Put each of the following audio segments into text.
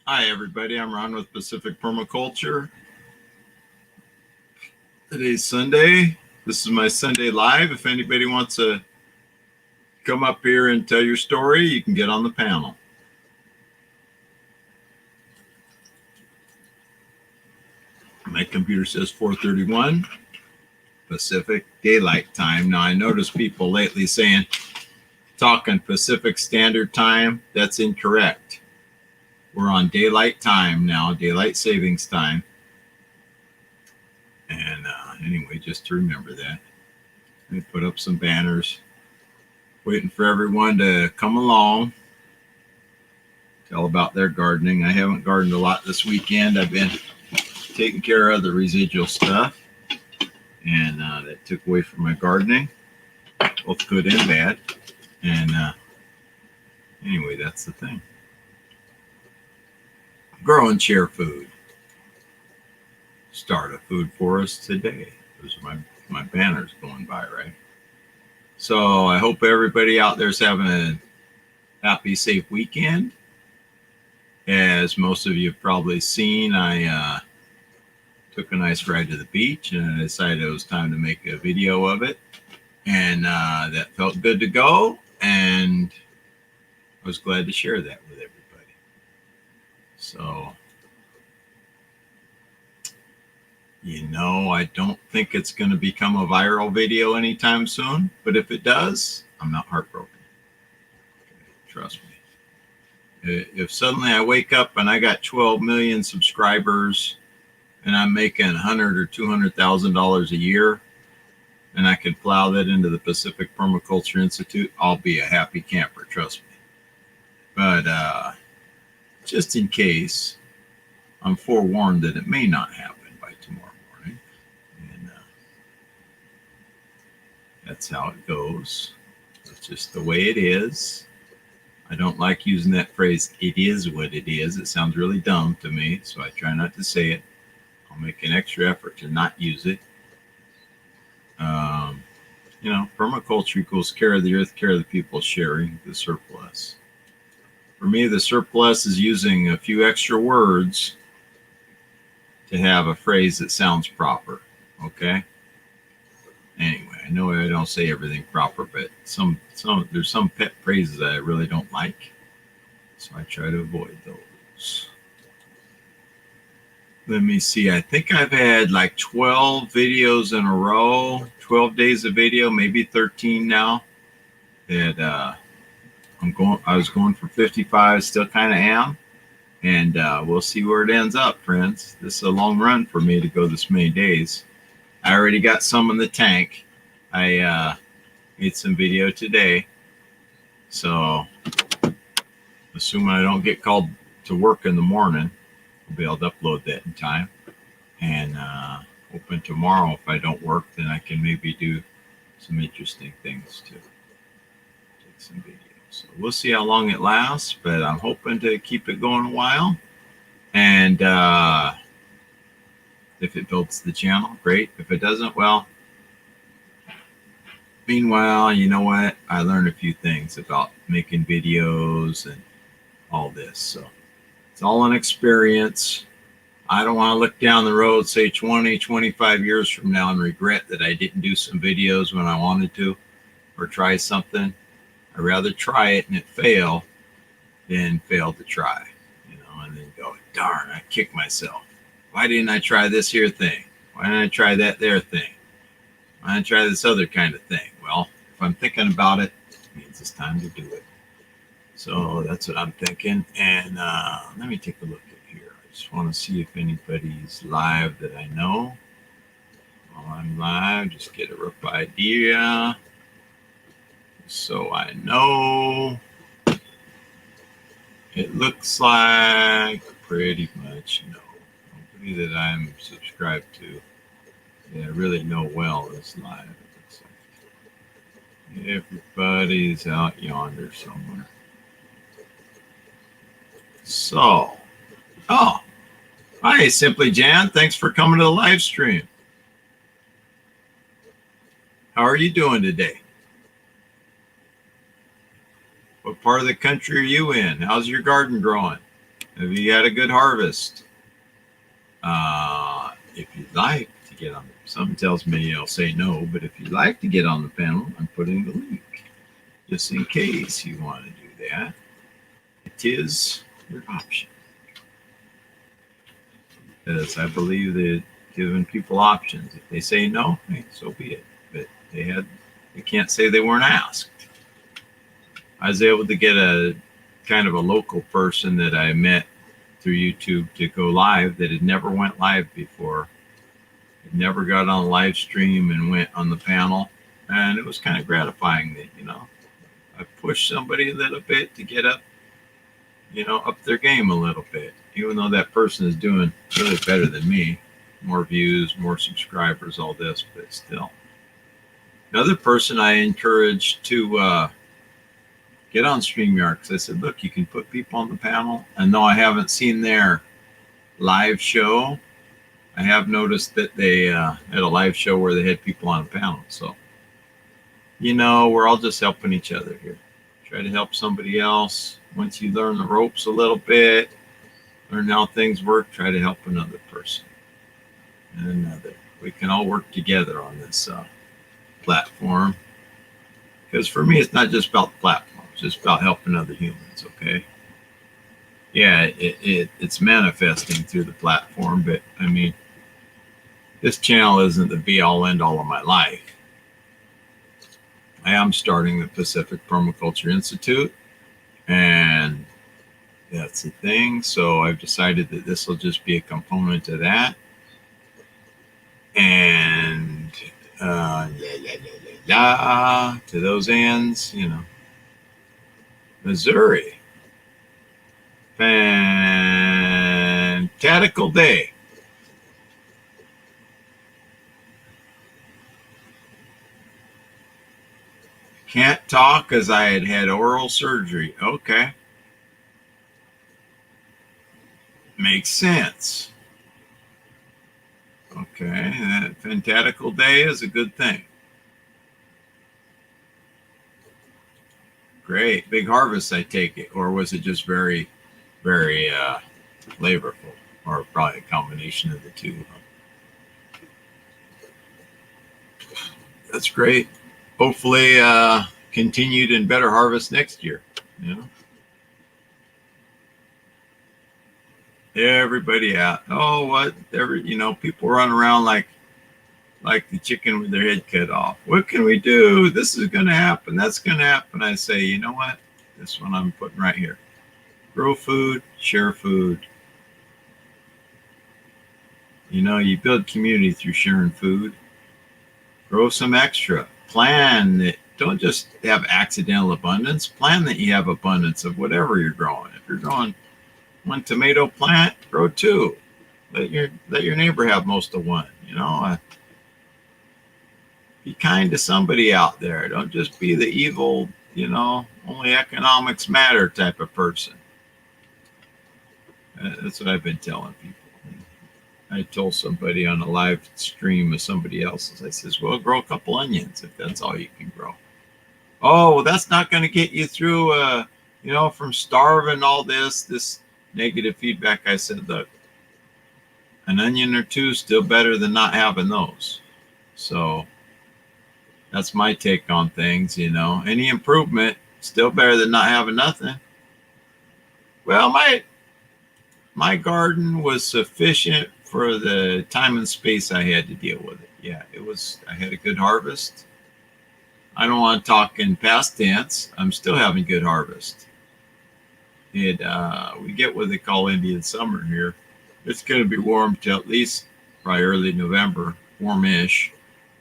Hi, everybody. I'm Ron with Pacific Permaculture. Today's Sunday. This is my Sunday Live. If anybody wants to come up here and tell your story, you can get on the panel. My computer says 4:31 Pacific Daylight Time. Now, I notice people lately talking Pacific Standard Time. That's incorrect. We're on daylight time now, daylight savings time. And anyway, just to remember that. Let me put up some banners. Waiting for everyone to come along, tell about their gardening. I haven't gardened a lot this weekend. I've been taking care of the residual stuff, and that took away from my gardening, both good and bad. And anyway, that's the thing. Growing chair food. Start a food forest today. Those are my banners going by, right? So I hope everybody out there is having a happy, safe weekend. As most of you have probably seen, I took a nice ride to the beach, and I decided it was time to make a video of it. And that felt good to go, and I was glad to share that with everybody. So, I don't think it's going to become a viral video anytime soon, but if it does, I'm not heartbroken. Trust me. If suddenly I wake up and I got 12 million subscribers and I'm making $100,000 or $200,000 a year, and I can plow that into the Pacific Permaculture Institute, I'll be a happy camper, trust me. But just in case, I'm forewarned that it may not happen by tomorrow morning. And that's how it goes. It's just the way it is. I don't like using that phrase, it is what it is. It sounds really dumb to me, so I try not to say it. I'll make an extra effort to not use it. Permaculture equals care of the earth, care of the people, sharing the surplus. For me, the surplus is using a few extra words to have a phrase that sounds proper. Okay? Anyway, I know I don't say everything proper, but there's some pet phrases that I really don't like, so I try to avoid those. Let me see. I think I've had like 12 videos in a row, 12 days of video, maybe 13 now. That I was going for 55, still kind of am, and we'll see where it ends up, friends. This is a long run for me to go this many days. I already got some in the tank. I made some video today, so assuming I don't get called to work in the morning, I'll be able to upload that in time. And hoping tomorrow, if I don't work, then I can maybe do some interesting things too. Take some videos. So we'll see how long it lasts, but I'm hoping to keep it going a while. And if it builds the channel, great. If it doesn't, well, meanwhile, you know what? I learned a few things about making videos and all this. So it's all an experience. I don't want to look down the road, say 20, 25 years from now and regret that I didn't do some videos when I wanted to or try something. I'd rather try it and it fail than fail to try, and then go, darn, I kicked myself. Why didn't I try this here thing? Why didn't I try that there thing? Why didn't I try this other kind of thing? Well, if I'm thinking about it, it means it's time to do it. So that's what I'm thinking. And let me take a look at here. I just want to see if anybody's live that I know. While I'm live, just get a rough idea. So I know. It looks like pretty much no. Nobody that I'm subscribed to that I really know well is live. It looks like everybody's out yonder somewhere. So, hi, Simply Jan. Thanks for coming to the live stream. How are you doing today? What part of the country are you in? How's your garden growing? Have you had a good harvest? If you'd like to get on, something tells me I'll say no, but if you'd like to get on the panel, I'm putting the link just in case you want to do that. It is your option. Because I believe that giving people options, if they say no, hey, so be it. But they can't say they weren't asked. I was able to get a kind of a local person that I met through YouTube to go live that had never went live before. Had never got on a live stream and went on the panel. And it was kind of gratifying that, I pushed somebody a little bit to get up, up their game a little bit, even though that person is doing really better than me. More views, more subscribers, all this, but still. Another person I encouraged to get on StreamYard, because I said, look, you can put people on the panel. And though I haven't seen their live show, I have noticed that they had a live show where they had people on a panel. So, we're all just helping each other here. Try to help somebody else. Once you learn the ropes a little bit, learn how things work, try to help another person and another. We can all work together on this platform. Because for me, it's not just about the platform. It's just about helping other humans, okay? Yeah, it's manifesting through the platform, but I mean, this channel isn't the be-all, end-all of my life. I am starting the Pacific Permaculture Institute, and that's the thing. So I've decided that this will just be a component of that. And to those ends, Missouri. Fantastical day. Can't talk because I had oral surgery. Okay. Makes sense. Okay, that fantastical day is a good thing. Great. Big harvest, I take it. Or was it just very, very flavorful? Or probably a combination of the two. That's great. Hopefully continued and better harvest next year. Everybody out. Oh, what? People run around like the chicken with their head cut off. What can we do? This is going to happen. That's going to happen. I say, you know what? This one I'm putting right here. Grow food, share food. You build community through sharing food. Grow some extra. Plan that. Don't just have accidental abundance. Plan that you have abundance of whatever you're growing. If you're growing one tomato plant, grow two. Let your neighbor have most of one. Be kind to somebody out there. Don't just be the evil, only economics matter type of person. That's what I've been telling people. I told somebody on a live stream of somebody else's, I says, well, grow a couple onions if that's all you can grow. Oh, well, that's not going to get you through, from starving, all this negative feedback. I said, look, an onion or two is still better than not having those. So that's my take on things, Any improvement, still better than not having nothing. Well, my garden was sufficient for the time and space I had to deal with it. Yeah, I had a good harvest. I don't want to talk in past tense. I'm still having good harvest. We get what they call Indian summer here. It's going to be warm till at least probably early November, warmish,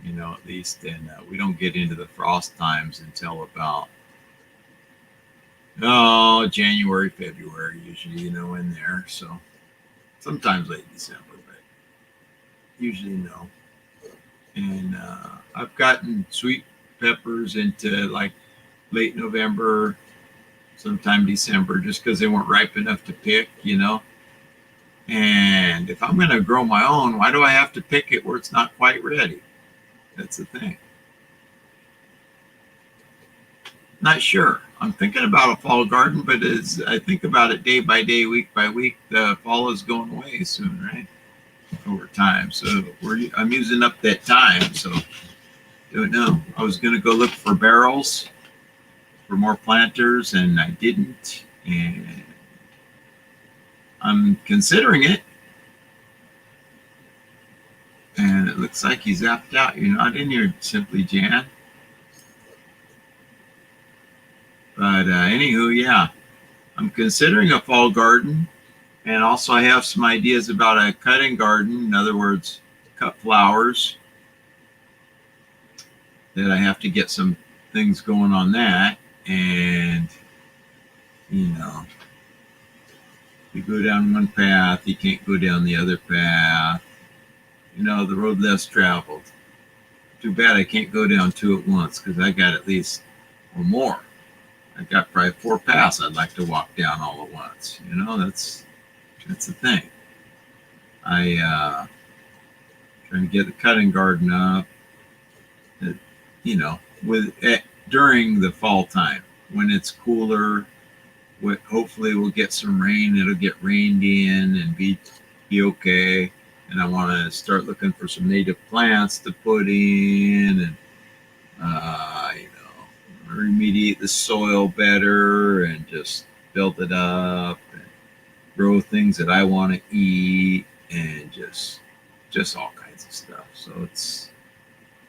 at least. And we don't get into the frost times until about, January, February, usually, in there. So sometimes late December, but usually no. And I've gotten sweet peppers into like late November, sometime December, just because they weren't ripe enough to pick, And if I'm going to grow my own, why do I have to pick it where it's not quite ready? That's the thing. Not sure. I'm thinking about a fall garden, but as I think about it day by day, week by week, the fall is going away soon, right? Over time. So I'm using up that time. So don't know. I was going to go look for barrels for more planters, and I didn't. And I'm considering it. And it looks like he's zapped out. You're not in here, Simply Jan. But anywho, yeah, I'm considering a fall garden. And also I have some ideas about a cutting garden. In other words, cut flowers. That I have to get some things going on that. And, you know, you go down one path, you can't go down the other path. You know, the road less traveled. Too bad I can't go down two at once because I got at least or more. I got probably 4 paths I'd like to walk down all at once. You know, that's the thing. I trying to get the cutting garden up. You know, during the fall time when it's cooler. Hopefully we'll get some rain. It'll get rained in and be okay. And I want to start looking for some native plants to put in and remediate the soil better and just build it up and grow things that I want to eat and just all kinds of stuff. So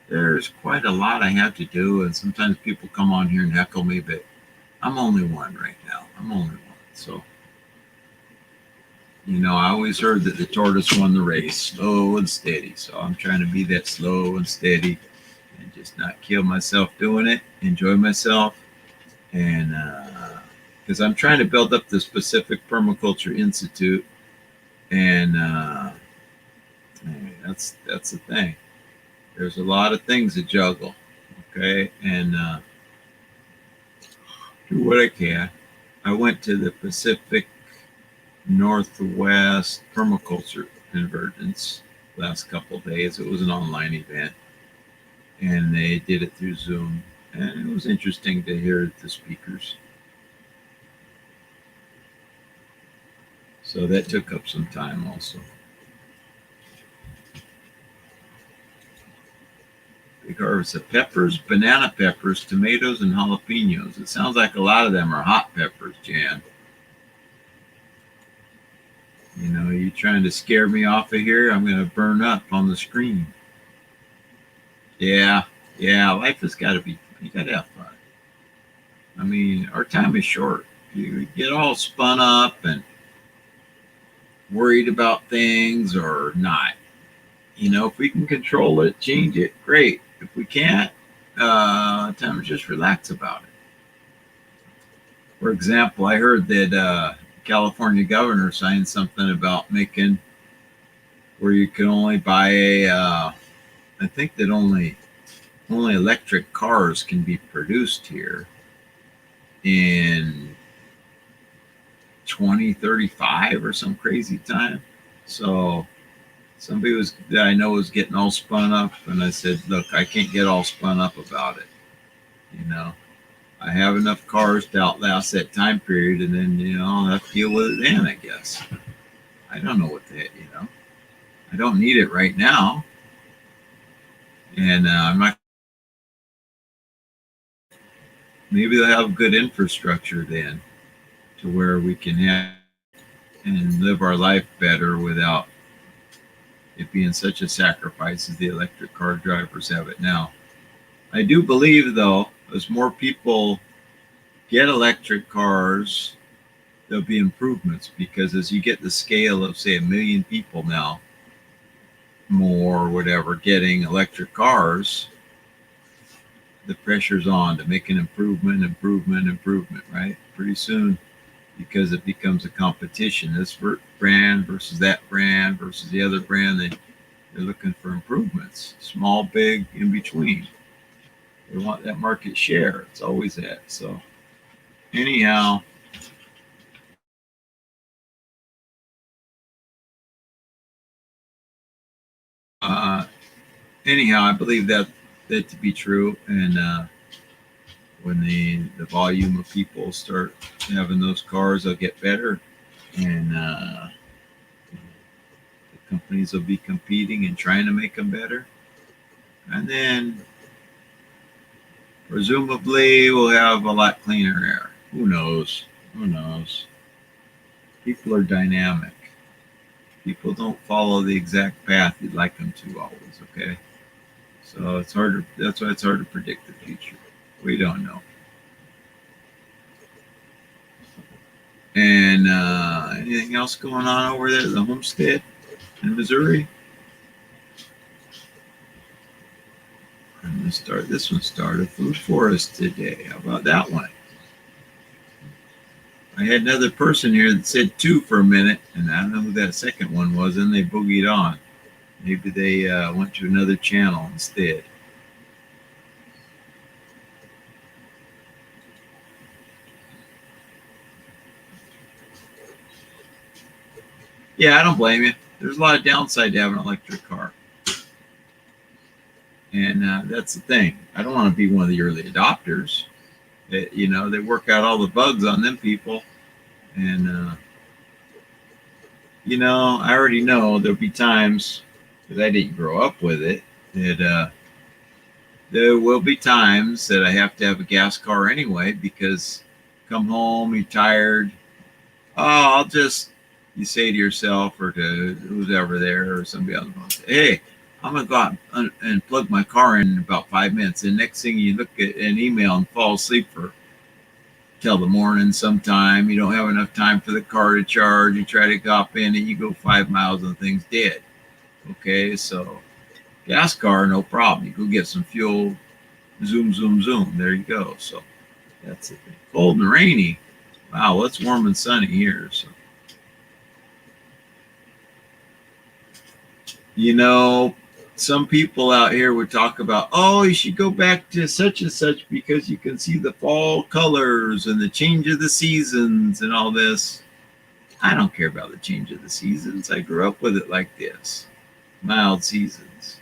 there's quite a lot I have to do, and sometimes people come on here and heckle me, but I'm only one right now. I'm only one. So, you know, I always heard that the tortoise won the race, slow and steady. So I'm trying to be that slow and steady and just not kill myself doing it, enjoy myself. And because I'm trying to build up this Pacific Permaculture Institute. And that's the thing. There's a lot of things to juggle. Okay. And do what I can. I went to the Pacific Northwest Permaculture Convergence last couple of days. It was an online event, and they did it through Zoom, and it was interesting to hear the speakers. So that took up some time also. Big harvest of peppers, banana peppers, tomatoes, and jalapenos. It sounds like a lot of them are hot peppers, Jan. You know, you trying to scare me off of here? I'm going to burn up on the screen. Yeah, life has got to be, you got to have fun. I mean, our time is short. You get all spun up and worried about things or not. You know, if we can control it, change it, great. If we can't, time to just relax about it. For example, I heard that California governor signed something about making where you can only buy I think that only electric cars can be produced here in 2035 or some crazy time. So somebody that I know was getting all spun up, and I said, look, I can't get all spun up about it. You know, I have enough cars to outlast that time period, and then, you know, I'll have to deal with it then, I guess. I don't know what that, you know. I don't need it right now. And I'm not. Maybe they'll have good infrastructure then to where we can have and live our life better without it being such a sacrifice as the electric car drivers have it now. I do believe, though, as more people get electric cars, there'll be improvements because as you get the scale of, say, 1 million people now, more or whatever, getting electric cars, the pressure's on to make an improvement, right? Pretty soon, because it becomes a competition. This brand versus that brand versus the other brand, they're looking for improvements, small, big, in between. They want that market share. It's always that. So anyhow, I believe that to be true, and when the volume of people start having those cars, they'll get better, and the companies will be competing and trying to make them better. And then presumably we'll have a lot cleaner air. Who knows? Who knows? People are dynamic. People don't follow the exact path you'd like them to always, okay? So it's harder. That's why it's hard to predict the future. We don't know. And anything else going on over there at the homestead in Missouri? I'm going to start this one. Start a food forest today. How about that one? I had another person here that said 2 for a minute, and I don't know who that second one was, and they boogied on. Maybe they went to another channel instead. Yeah, I don't blame you. There's a lot of downside to having an electric car. And that's the thing. I don't want to be one of the early adopters. They work out all the bugs on them people. And, I already know there'll be times, because I didn't grow up with it, that there will be times that I have to have a gas car anyway, because come home, you're tired. Oh, you say to yourself or to who's ever there or somebody else, hey, I'm going to go out and plug my car in about 5 minutes. And next thing you look at an email and fall asleep for till the morning sometime. You don't have enough time for the car to charge. You try to hop in and you go 5 miles and the thing's dead. Okay, so gas car, no problem. You go get some fuel, zoom, zoom, zoom. There you go. So that's it. Cold and rainy. Wow, well, it's warm and sunny here. So. Some people out here would talk about, oh, you should go back to such and such because you can see the fall colors and the change of the seasons and all this. I don't care about the change of the seasons. I grew up with it like this. Mild seasons.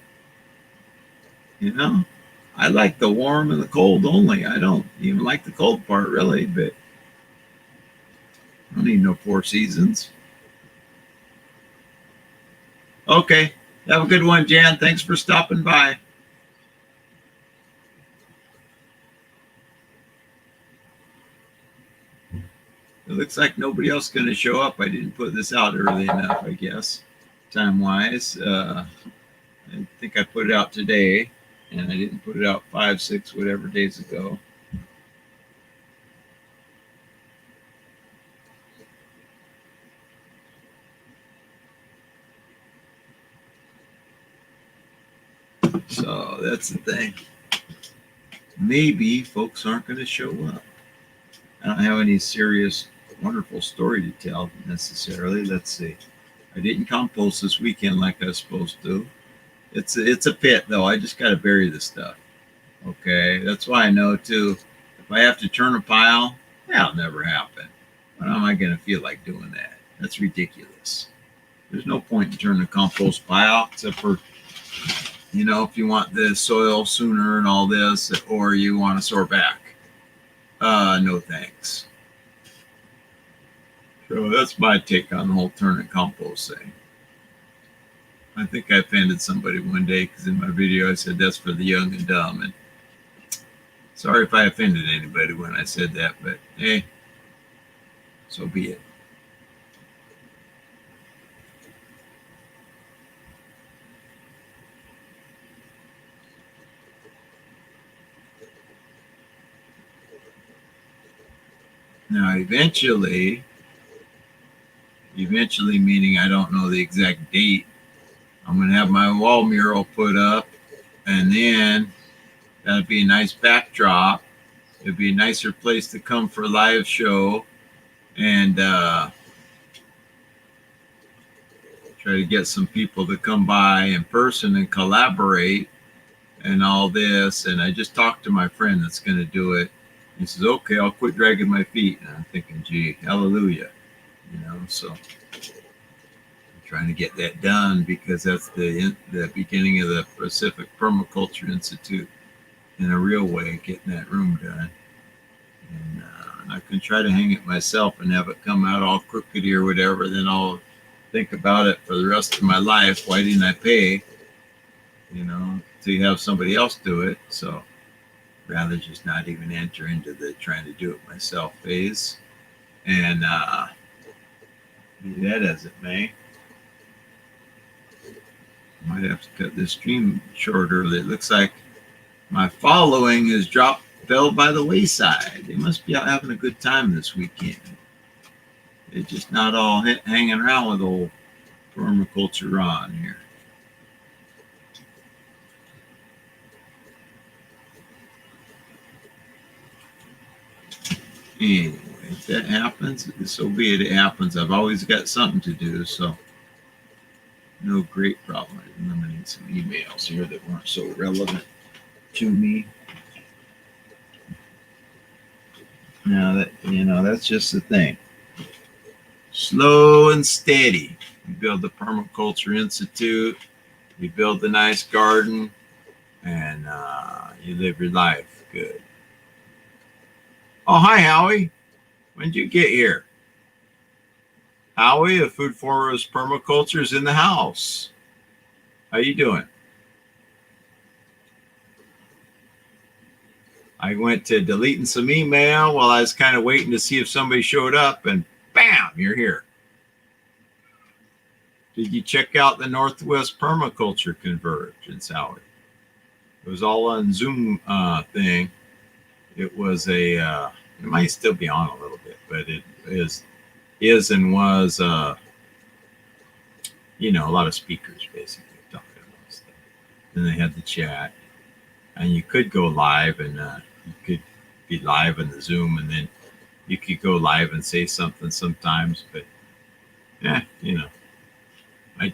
I like the warm and the cold only. I don't even like the cold part really, but I don't need no 4 seasons. Okay. Have a good one, Jan. Thanks for stopping by. It looks like nobody else is going to show up. I didn't put this out early enough, I guess, time-wise. I think I put it out today, and I didn't put it out 5, 6, whatever days ago. So that's the thing. Maybe folks aren't going to show up. I don't have any serious, wonderful story to tell necessarily. Let's see. I didn't compost this weekend like I was supposed to. It's a pit, though. I just got to bury the stuff. Okay, that's why I know, too, if I have to turn a pile, that'll never happen. When am I going to feel like doing that? That's ridiculous. There's no point in turning a compost pile, except for if you want the soil sooner and all this, or you want to soar back. No thanks. So that's my take on the whole turn and compost thing. I think I offended somebody one day because in my video I said that's for the young and dumb. And sorry if I offended anybody when I said that, but hey, so be it. Now, eventually meaning I don't know the exact date, I'm going to have my wall mural put up, and then that'd be a nice backdrop. It'd be a nicer place to come for a live show, and try to get some people to come by in person and collaborate and all this. And I just talked to my friend that's going to do it. He says, okay, I'll quit dragging my feet. And I'm thinking, gee, hallelujah. So I'm trying to get that done because that's the beginning of the Pacific Permaculture Institute in a real way, getting that room done. And I can try to hang it myself and have it come out all crookedy or whatever. Then I'll think about it for the rest of my life. Why didn't I pay, to have somebody else do it? So rather just not even enter into the trying to do it myself phase. And be that as it may, I might have to cut this stream shorter. It looks like my following has fell by the wayside. They must be out having a good time this weekend. They're just not all hanging around with old Permaculture Ron here. Anyway, if that happens, so be it. It happens. I've always got something to do, so no great problem. I'm eliminating some emails here that weren't so relevant to me. Now that's just the thing. Slow and steady. You build the Permaculture Institute, you build a nice garden, and you live your life good. Oh, hi, Howie. When did you get here? Howie of Food Forest Permaculture is in the house. How you doing? I went to deleting some email while I was kind of waiting to see if somebody showed up, and bam, you're here. Did you check out the Northwest Permaculture Convergence, Howie? It was all on Zoom thing. It was it might still be on a little bit, but it is and was, a lot of speakers basically talking about stuff. Then they had the chat, and you could go live, and you could be live in the Zoom, and then you could go live and say something sometimes, but I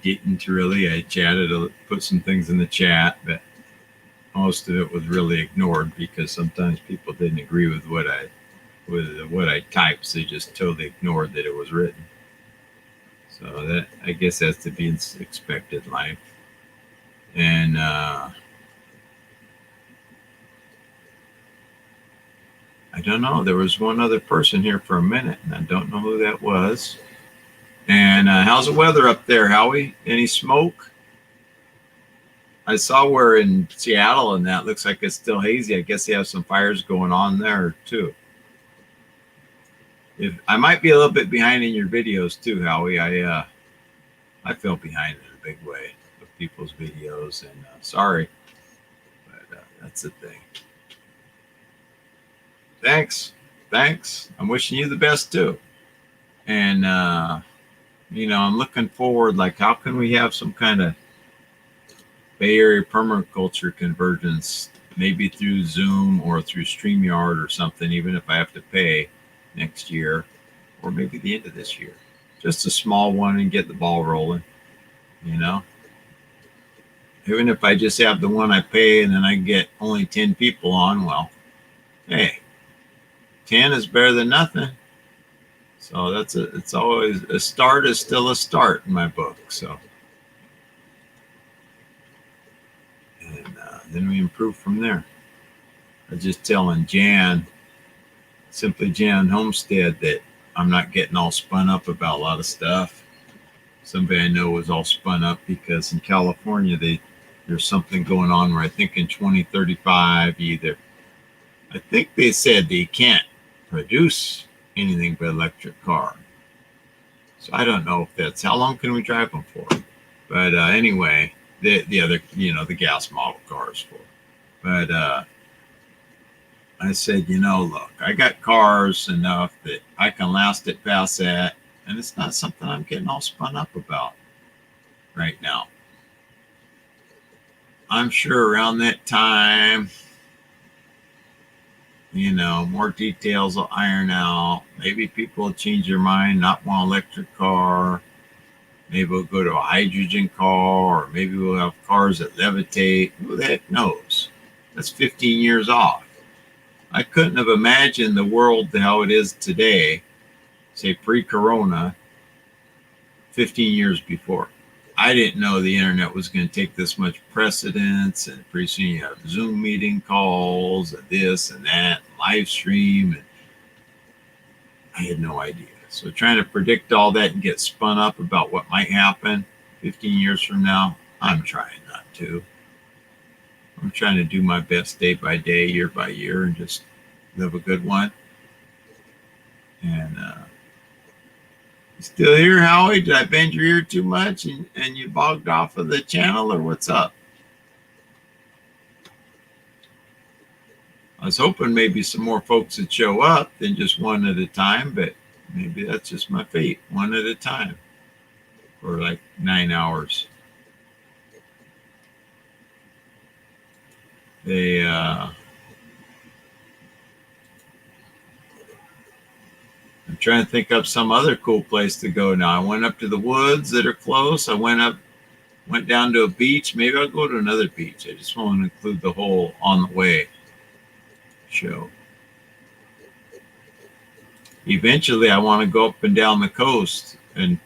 didn't really. I chatted, put some things in the chat, but most of it was really ignored because sometimes people didn't agree with what I typed, so they just totally ignored that it was written. So that, I guess, that's to be expected in life. And I don't know. There was one other person here for a minute, and I don't know who that was. And how's the weather up there, Howie? Any smoke? I saw where in Seattle, and that looks like it's still hazy. I guess they have some fires going on there too. I might be a little bit behind in your videos too, Howie. I fell behind in a big way with people's videos, and sorry, but that's the thing. Thanks. I'm wishing you the best too. And I'm looking forward. Like, how can we have some kind of Bay Area permaculture convergence, maybe through Zoom or through StreamYard or something, even if I have to pay next year, or maybe the end of this year. Just a small one and get the ball rolling, Even if I just have the one I pay and then I get only 10 people on, well, hey, 10 is better than nothing. So it's always, a start is still a start in my book. So, and then we improve from there. I was just telling Simply Jan Homestead, that I'm not getting all spun up about a lot of stuff. Somebody I know was all spun up because in California, there's something going on where I think in 2035 I think they said they can't produce anything but electric car. So I don't know if that's, how long can we drive them for? But anyway, the other, the gas model cars for. But I said, look, I got cars enough that I can last it past that, and it's not something I'm getting all spun up about right now. I'm sure around that time, more details will iron out. Maybe people will change their mind, not want an electric car. Maybe we'll go to a hydrogen car, or maybe we'll have cars that levitate. Who the heck knows? That's 15 years off. I couldn't have imagined the world how it is today, say pre-corona, 15 years before. I didn't know the internet was going to take this much precedence, and pretty soon you have Zoom meeting calls and this and that, live stream, and I had no idea. So trying to predict all that and get spun up about what might happen 15 years from now, I'm trying not to. I'm trying to do my best day by day, year by year, and just live a good one. And you still here, Howie? Did I bend your ear too much and you bogged off of the channel, or what's up? I was hoping maybe some more folks would show up than just one at a time, but maybe that's just my fate, one at a time for like 9 hours. I'm trying to think of some other cool place to go now. I went up to the woods that are close. I went down to a beach. Maybe I'll go to another beach. I just want to include the whole on the way show. Eventually, I want to go up and down the coast and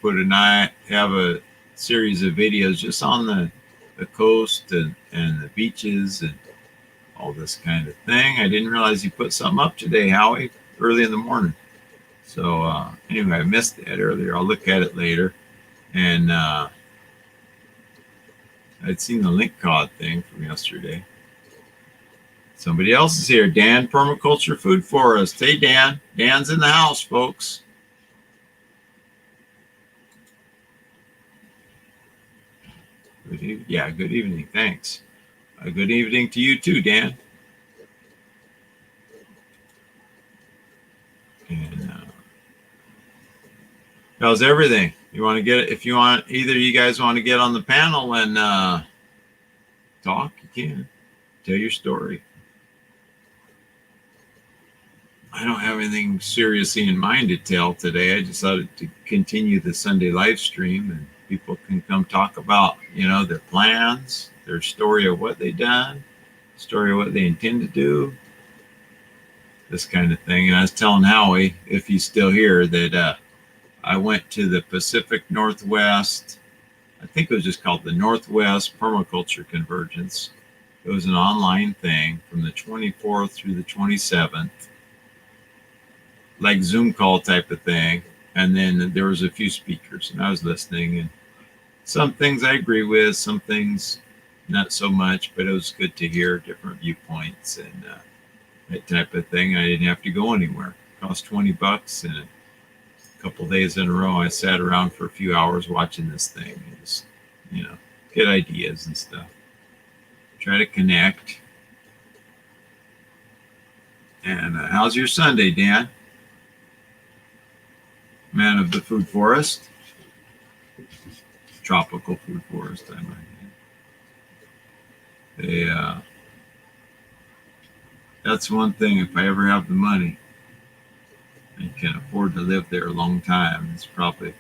have a series of videos just on the coast and the beaches and all this kind of thing. I didn't realize you put something up today, Howie, early in the morning. So anyway, I missed that earlier. I'll look at it later. And I'd seen the link cod thing from yesterday. Somebody else is here. Dan, Permaculture Food Forest. Hey, Dan. Dan's in the house, folks. Good evening. Thanks. Good evening to you too, Dan. And how's everything? You want to get, if you want, either you guys want to get on the panel and talk, you can. Tell your story. I don't have anything seriously in mind to tell today. I decided to continue the Sunday live stream, and people can come talk about, their plans, their story of what they've done, story of what they intend to do, this kind of thing. And I was telling Howie, if he's still here, that I went to the Pacific Northwest. I think it was just called the Northwest Permaculture Convergence. It was an online thing from the 24th through the 27th, like Zoom call type of thing. And then there was a few speakers, and I was listening, and some things I agree with, some things not so much, but it was good to hear different viewpoints and that type of thing. I didn't have to go anywhere. It cost $20, and a couple days in a row, I sat around for a few hours watching this thing and just, get ideas and stuff. Try to connect. And how's your Sunday, Dan? Man of the food forest. Tropical food forest, I might add. That's one thing, if I ever have the money and can afford to live there a long time, it's probably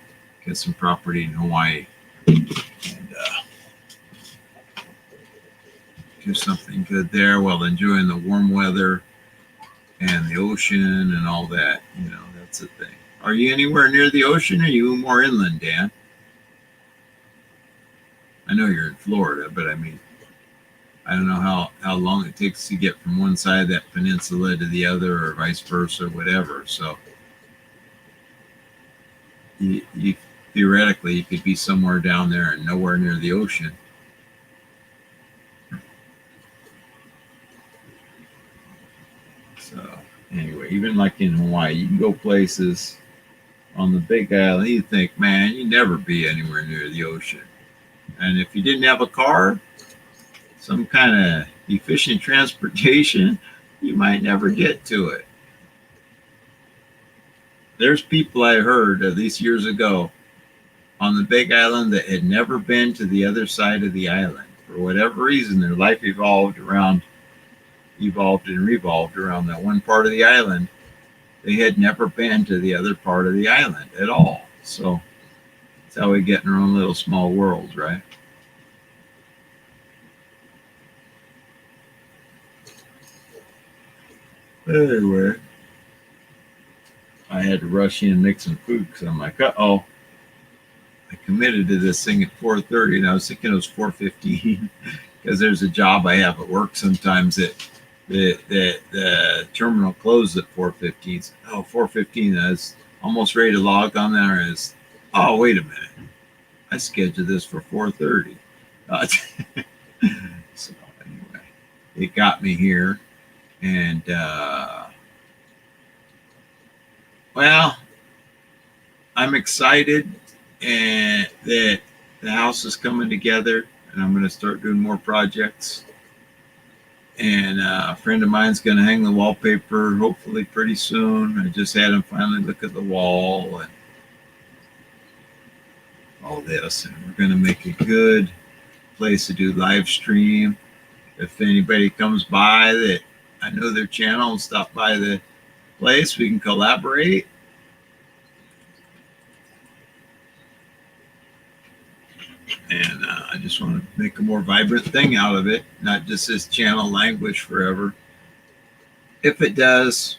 get some property in Hawaii and do something good there while enjoying the warm weather and the ocean and all that. That's the thing. Are you anywhere near the ocean, or are you more inland, Dan? I know you're in Florida, but I mean, I don't know how long it takes to get from one side of that peninsula to the other, or vice versa, or whatever. So you theoretically, you could be somewhere down there and nowhere near the ocean. So anyway, even like in Hawaii, you can go places on the Big Island, you think, man, you'd never be anywhere near the ocean. And if you didn't have a car, some kind of efficient transportation, you might never get to it. There's people I heard, at least years ago, on the Big Island that had never been to the other side of the island. For whatever reason, their life evolved and revolved around that one part of the island. They had never been to the other part of the island at all. So that's how we get in our own little small worlds, right? Anyway, I had to rush in and make some food because I'm like, I committed to this thing at 4:30, and I was thinking it was 4:15 because there's a job I have at work sometimes that the terminal closed at 4:15. 4:15. almost ready to log on there is, oh, wait a minute. I scheduled this for 4:30. So anyway, it got me here. And, well, I'm excited and that the house is coming together, and I'm going to start doing more projects. And a friend of mine's going to hang the wallpaper hopefully pretty soon. I just had him finally look at the wall and all this. And we're going to make a good place to do live stream. If anybody comes by that I know their channel and stop by the place, we can collaborate. And I just want to make a more vibrant thing out of it, not just this channel languish forever. If it does,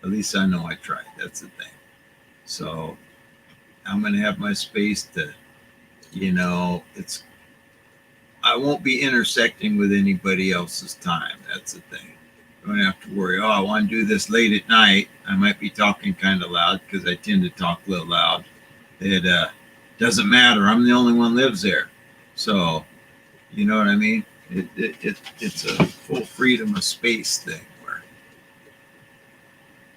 at least I know I tried. That's the thing. So I'm going to have my space to, I won't be intersecting with anybody else's time. That's the thing. I don't have to worry, I want to do this late at night. I might be talking kind of loud because I tend to talk a little loud. It doesn't matter. I'm the only one lives there. So, you know what I mean? It's a full freedom of space thing where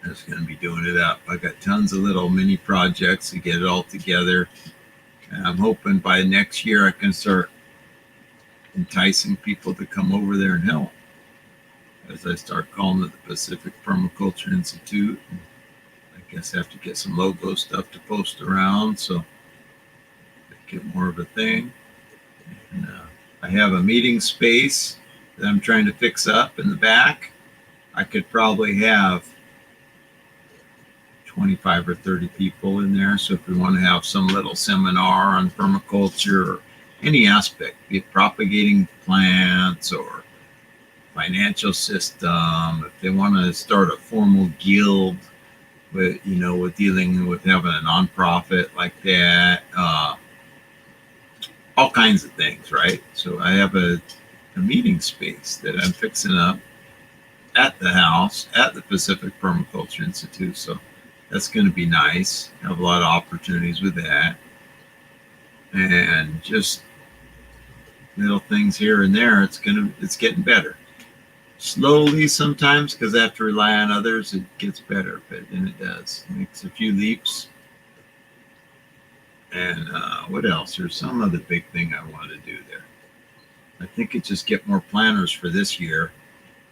I'm just going to be doing it up. I got tons of little mini projects to get it all together. And I'm hoping by next year I can start enticing people to come over there and help. As I start calling it the Pacific Permaculture Institute. I guess I have to get some logo stuff to post around, so get more of a thing. And, I have a meeting space that I'm trying to fix up in the back. I could probably have 25 or 30 people in there. So if we want to have some little seminar on permaculture or any aspect, be it propagating plants or financial system, if they want to start a formal guild with, with dealing with having a nonprofit like that, all kinds of things, right? So I have a meeting space that I'm fixing up at the house at the Pacific Permaculture Institute. So that's going to be nice. Have a lot of opportunities with that. And just little things here and there. It's getting better. Slowly sometimes, because I have to rely on others, it gets better, but then it does. It makes a few leaps. And what else? There's some other big thing I want to do there. I think it's just get more planters for this year.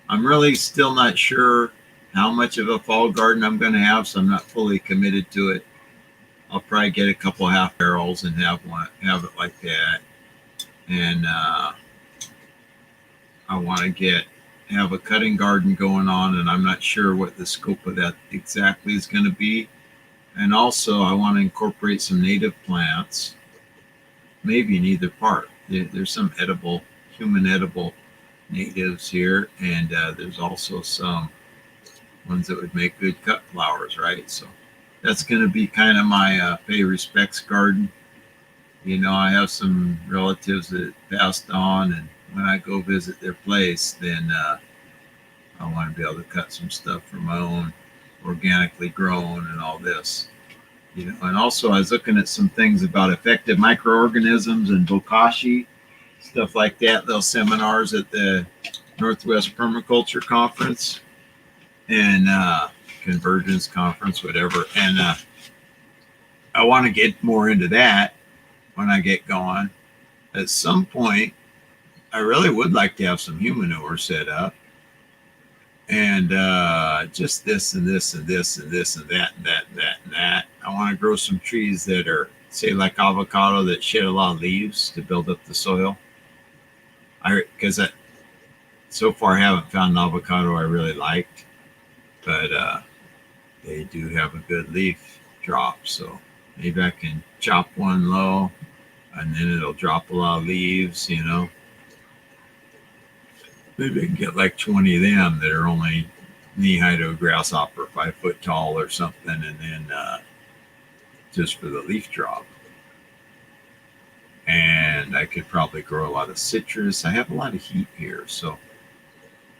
I'm really still not sure how much of a fall garden I'm going to have, so I'm not fully committed to it. I'll probably get a couple half barrels and have it like that. And I want to have a cutting garden going on, and I'm not sure what the scope of that exactly is going to be. And also I want to incorporate some native plants, maybe in either part. There's some human edible natives here, and there's also some ones that would make good cut flowers, right? So that's going to be kind of my pay respects garden. I have some relatives that passed on, and when I go visit their place, then I want to be able to cut some stuff from my own, organically grown and all this. And also I was looking at some things about effective microorganisms and bokashi, stuff like that, those seminars at the Northwest Permaculture Conference and Convergence Conference, whatever. And I want to get more into that when I get going. At some point, I really would like to have some human manure set up. And just this and this and this and this and that and that and that and that. I want to grow some trees that are, say, like avocado that shed a lot of leaves to build up the soil. Because I so far haven't found an avocado I really liked, but they do have a good leaf drop. So maybe I can chop one low, and then it'll drop a lot of leaves, Maybe I can get like 20 of them that are only knee-high to a grasshopper, 5 foot tall or something, and then just for the leaf drop. And I could probably grow a lot of citrus. I have a lot of heat here, so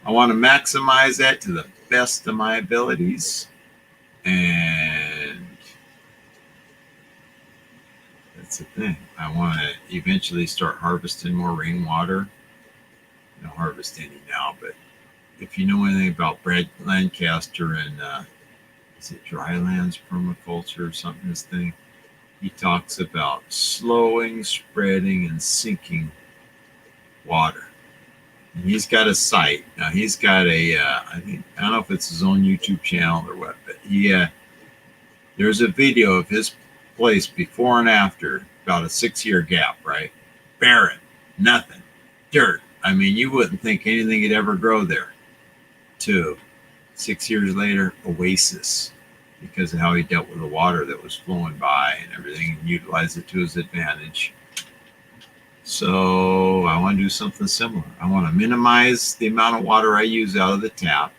I want to maximize that to the best of my abilities. And That's the thing. I want to eventually start harvesting more rainwater. I don't harvest any now, but if you know anything about Brad Lancaster and is it Drylands Permaculture or something, this thing, he talks about slowing, spreading, and sinking water. And he's got a site. Now he's got I don't know if it's his own YouTube channel or what, but there's a video of his place before and after, about a 6-year gap, right? Barren, nothing, dirt. I mean, you wouldn't think anything could ever grow there. To 6 years later, oasis, because of how he dealt with the water that was flowing by and everything, and utilized it to his advantage. So I want to do something similar. I want to minimize the amount of water I use out of the tap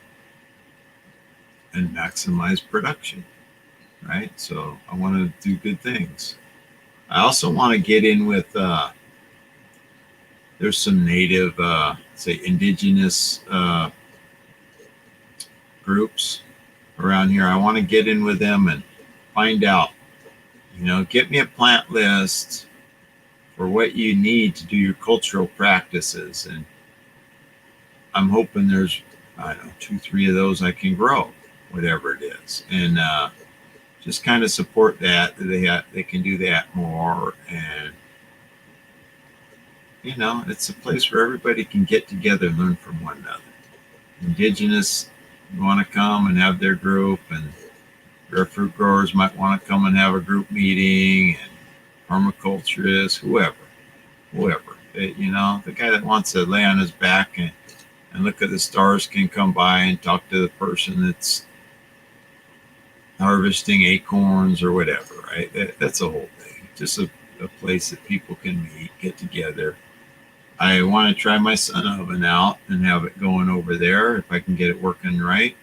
and maximize production, right? So I want to do good things. I also want to get in with, there's some native, say indigenous groups around here. I want to get in with them and find out, get me a plant list for what you need to do your cultural practices. And I'm hoping there's, I don't know, 2-3 of those I can grow, whatever it is. And just kind of support that they can do that more. And, it's a place where everybody can get together and learn from one another. Indigenous want to come and have their group, and your fruit growers might want to come and have a group meeting, and permaculturists, whoever, the guy that wants to lay on his back and look at the stars can come by and talk to the person that's harvesting acorns or whatever, right? That's a whole thing. Just a place that people can meet, get together. I want to try my sun oven out and have it going over there if I can get it working right.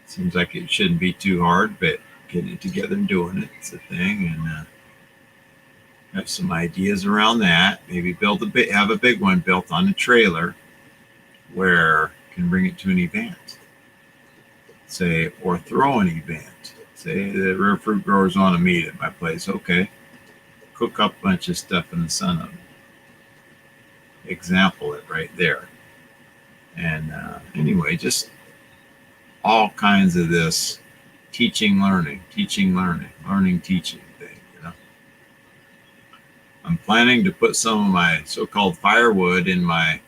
Seems like it shouldn't be too hard, but getting it together and doing it's a thing. And have some ideas around that. Maybe have a big one built on a trailer where I can bring it to an event. Say, or throw an event. Say the rare fruit growers want to meet at my place. Okay. Cook up a bunch of stuff in the sun oven. Example it right there. And anyway, just all kinds of this teaching, learning teaching thing. I'm planning to put some of my so-called firewood in my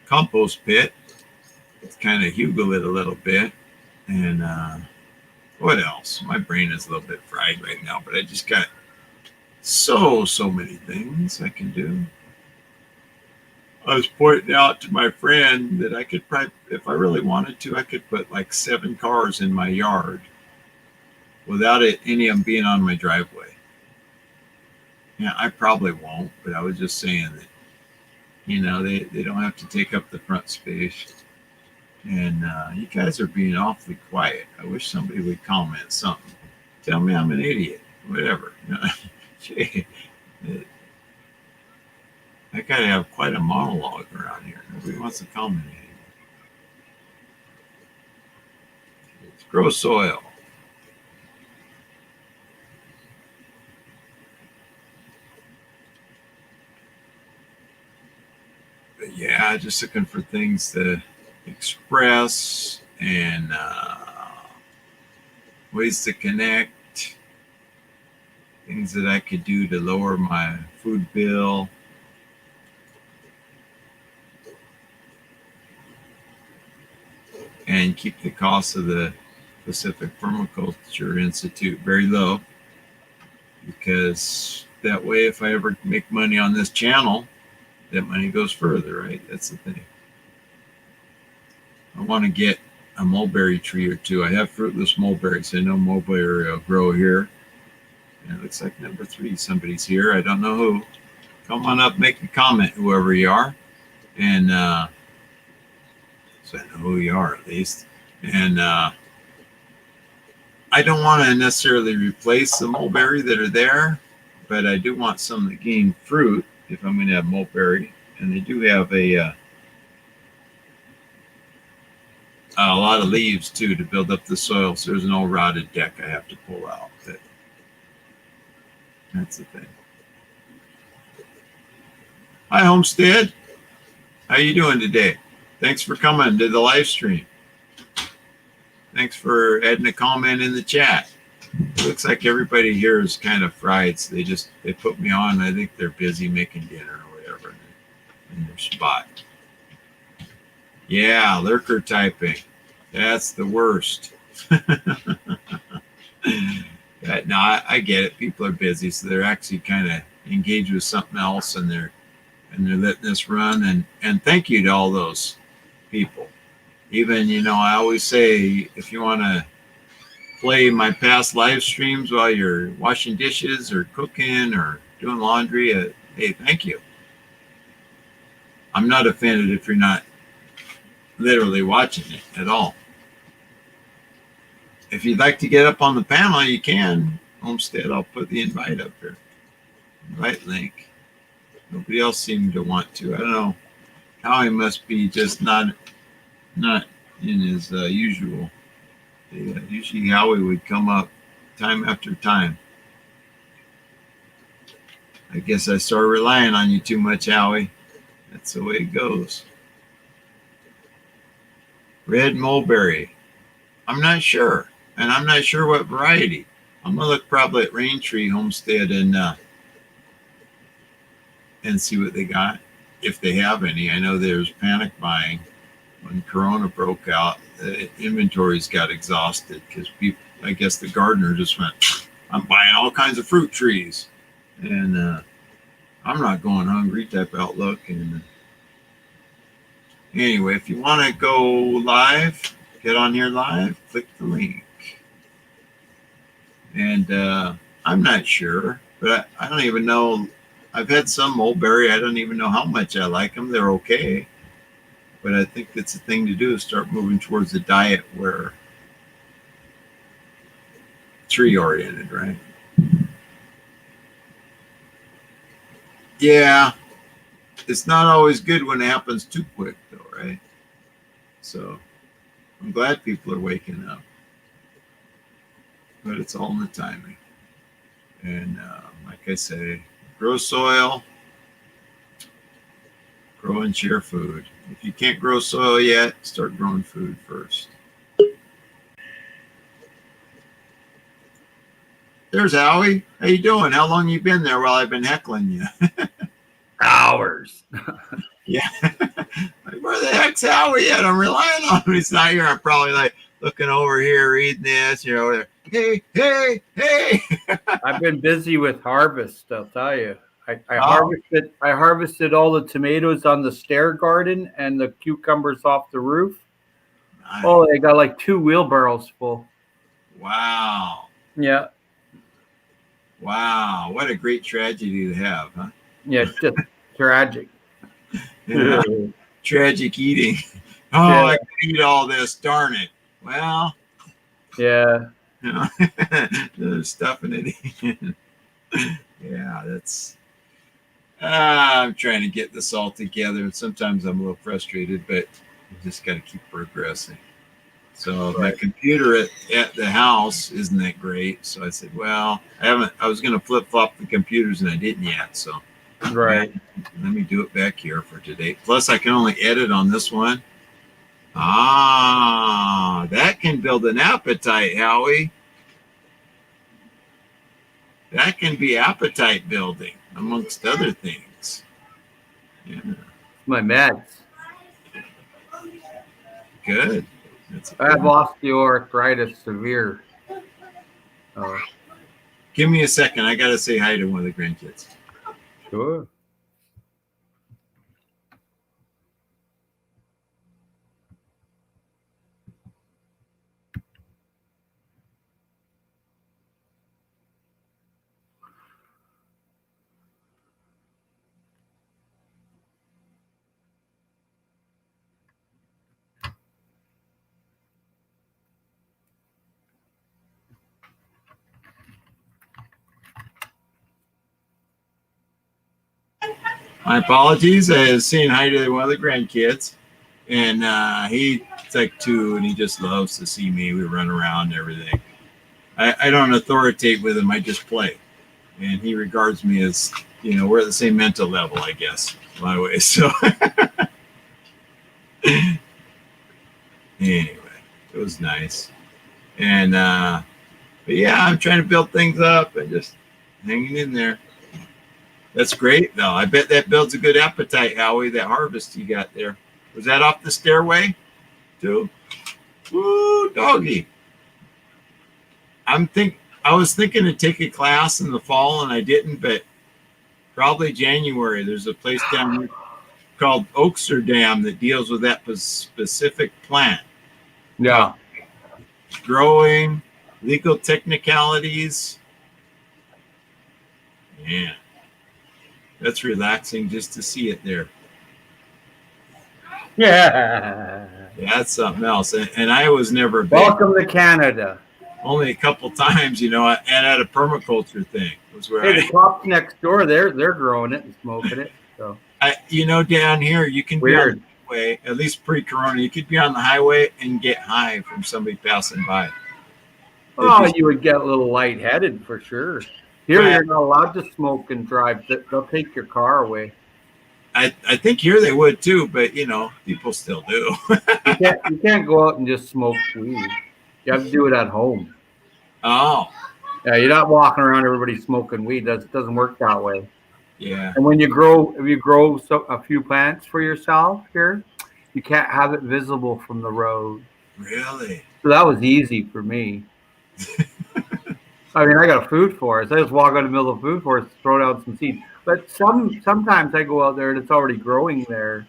compost pit. It's kind of hugel it a little bit. And what else? My brain is a little bit fried right now, but I just got so many things I can do. I was pointing out to my friend that I could probably, if I really wanted to, I could put like 7 cars in my yard without any of them being on my driveway. Yeah, I probably won't, but I was just saying that, they don't have to take up the front space. And you guys are being awfully quiet. I wish somebody would comment something. Tell me I'm an idiot, whatever. I gotta have quite a monologue around here. Nobody wants to comment anymore. Let's grow soil. But yeah, just looking for things to express and ways to connect, things that I could do to lower my food bill. And keep the cost of the Pacific Permaculture Institute very low, because that way, if I ever make money on this channel, that money goes further, right? That's the thing. I want to get a mulberry tree or two. I have fruitless mulberries. I know mulberry will grow here. And it looks like number 3, somebody's here. I don't know who. Come on up, make a comment, whoever you are. And so I know who you are at least. And I don't want to necessarily replace the mulberry that are there, but I do want some that gain fruit if I'm going to have mulberry. And they do have a lot of leaves too to build up the soil. So there's an old rotted deck I have to pull out. But That's the thing. Hi, Homestead. How you doing today? Thanks for coming to the live stream. Thanks for adding a comment in the chat. It looks like everybody here is kind of fried, so they put me on. I think they're busy making dinner or whatever in their spot. Yeah, lurker typing. That's the worst. No, I get it. People are busy, so they're actually kind of engaged with something else, and they're letting this run. And thank you to all those people. Even, I always say, if you want to play my past live streams while you're washing dishes or cooking or doing laundry, hey, thank you. I'm not offended if you're not literally watching it at all. If you'd like to get up on the panel, you can. Homestead, I'll put the invite up here. Invite link. Nobody else seemed to want to. I don't know. Howie must be just not in his usual. Usually Howie would come up time after time. I guess I started relying on you too much, Howie. That's the way it goes. Red mulberry. I'm not sure. And I'm not sure what variety. I'm going to look probably at Rain Tree Homestead and see what they got, if they have any. I know there's panic buying. When Corona broke out, the inventories got exhausted because people, I guess the gardener just went, I'm buying all kinds of fruit trees. And I'm not going hungry type outlook. And anyway, if you want to go live, get on here live, click the link. And I'm not sure, but I don't even know. I've had some mulberry. I don't even know how much I like them. They're okay. But I think it's a thing to do, is start moving towards a diet where tree oriented, right? Yeah. It's not always good when it happens too quick though, right? So I'm glad people are waking up. But it's all in the timing. And like I say, grow soil, grow and share food. If you can't grow soil yet, start growing food first. There's Howie. How you doing? How long you been there while I've been heckling you? Hours. Yeah. Like, where the heck's Howie at? I'm relying on him. He's not here. I'm probably like looking over here, reading this, hey. I've been busy with harvest, I'll tell you. I harvested all the tomatoes on the stair garden and the cucumbers off the roof. Nice. Oh, I got like 2 wheelbarrows full. Wow. Yeah. Wow. What a great tragedy to have, huh? Yeah, it's just tragic. Yeah. Tragic eating. Oh, yeah. I could eat all this, darn it. Well. Yeah. There's stuff in it. Yeah, that's. I'm trying to get this all together, and sometimes I'm a little frustrated, but you just got to keep progressing. So right. My computer at the house isn't that great. So I said, well, I was going to flip flop the computers, and I didn't yet. So right, let me do it back here for today. Plus, I can only edit on this one. Ah, that can build an appetite, Howie. That can be appetite building, amongst other things. Yeah. My meds. Good. I have osteoarthritis severe. Give me a second. I got to say hi to one of the grandkids. Sure. My apologies. I was saying hi to one of the grandkids, and he's like 2, and he just loves to see me. We run around and everything. I don't authoritate with him. I just play, and he regards me as, we're at the same mental level, I guess, my way. So anyway, it was nice. And but yeah, I'm trying to build things up and just hanging in there. That's great, though. I bet that builds a good appetite, Howie, that harvest you got there. Was that off the stairway, too? Woo, doggy. I was thinking to take a class in the fall, and I didn't, but probably January. There's a place down here called Oaksterdam that deals with that specific plant. Yeah. Growing, legal technicalities. Yeah. That's relaxing just to see it there. Yeah. Yeah, that's something else. And I was never big. Welcome to Canada. Only a couple times, and at a permaculture thing was where the cops next door, they're growing it and smoking it. So down here you can be on the highway, at least pre-corona, you could be on the highway and get high from somebody passing by. You would get a little lightheaded for sure. Here you're not allowed to smoke and drive. They'll take your car away. I think here they would too, but people still do. You can't go out and just smoke weed. You have to do it at home. Oh. Yeah, you're not walking around everybody smoking weed. That doesn't work that way. Yeah. And if you grow a few plants for yourself here, you can't have it visible from the road. Really? So that was easy for me. I mean, I got a food forest. I just walk out in the middle of the food forest, throw down some seeds. But sometimes I go out there and it's already growing there.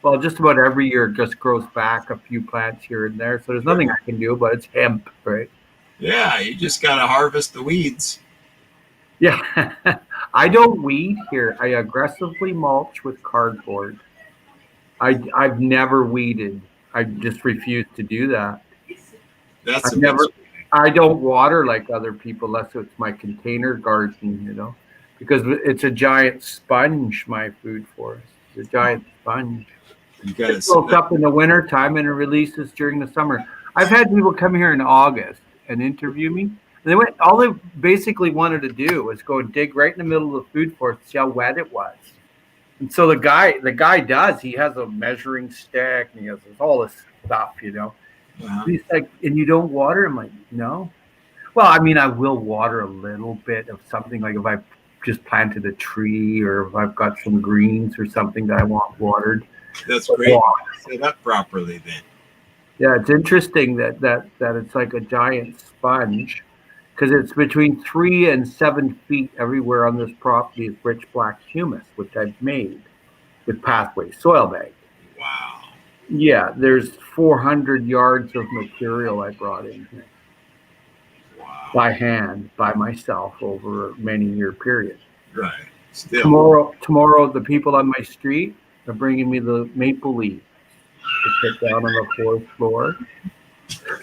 Well, just about every year it just grows back a few plants here and there. So there's nothing I can do, but it's hemp, right? Yeah, you just got to harvest the weeds. Yeah. I don't weed here. I aggressively mulch with cardboard. I've never weeded. I just refuse to do that. I don't water like other people unless it's my container garden, because it's a giant sponge, my food forest. It's a giant sponge. It goes up in the winter time and it releases during the summer. I've had people come here in August and interview me. And all they basically wanted to do was go and dig right in the middle of the food forest to see how wet it was. And so the guy does. He has a measuring stick and he has all this stuff, Uh-huh. He's like, and you don't water? I'm like, no. Well, I mean, I will water a little bit of something, like if I just planted a tree or if I've got some greens or something that I want watered. That's great. Set up properly then. Yeah, it's interesting that it's like a giant sponge, because it's between 3 and 7 feet everywhere on this property is rich black humus, which I've made with Pathway soil bag. Wow. Yeah, there's 400 yards of material I brought in here. Wow. By hand, by myself, over a many-year period. Right. Still. Tomorrow, the people on my street are bringing me the maple leaf to put down on the 4th floor.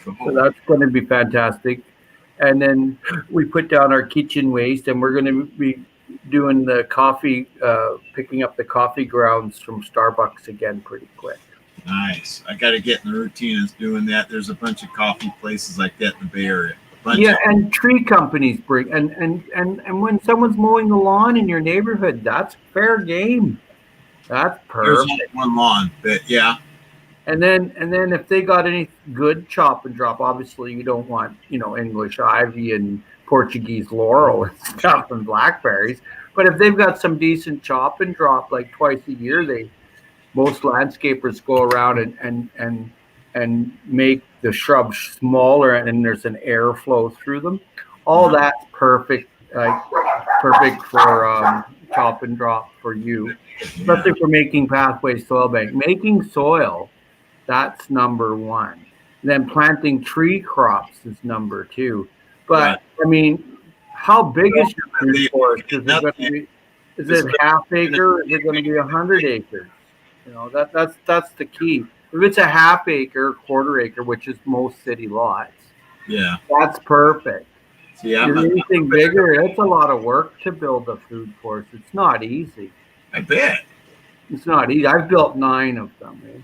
So that's going to be fantastic. And then we put down our kitchen waste, and we're going to be doing the coffee, picking up the coffee grounds from Starbucks again pretty quick. Nice. I got to get in the routine of doing that. There's a bunch of coffee places like that in the Bay Area. And tree companies bring and when someone's mowing the lawn in your neighborhood, that's fair game. That's perfect. There's only one lawn, but yeah. And then if they got any good chop and drop, obviously you don't want English ivy and Portuguese laurel and stuff and blackberries. But if they've got some decent chop and drop, like twice a year, most landscapers go around and make the shrubs smaller, and there's an airflow through them. All that's perfect, perfect for chop and drop for you, especially for making Pathway soil bank. Making soil, that's number one. And then planting tree crops is number two. But I mean, how big is your food forest? Is it half acre? Or is it going to be 100 acres? That's the key. If it's a half acre, quarter acre, which is most city lots, that's perfect. Yeah. If anything bigger, it's a lot of work to build a food forest. It's not easy. I bet. It's not easy. I've built 9 of them.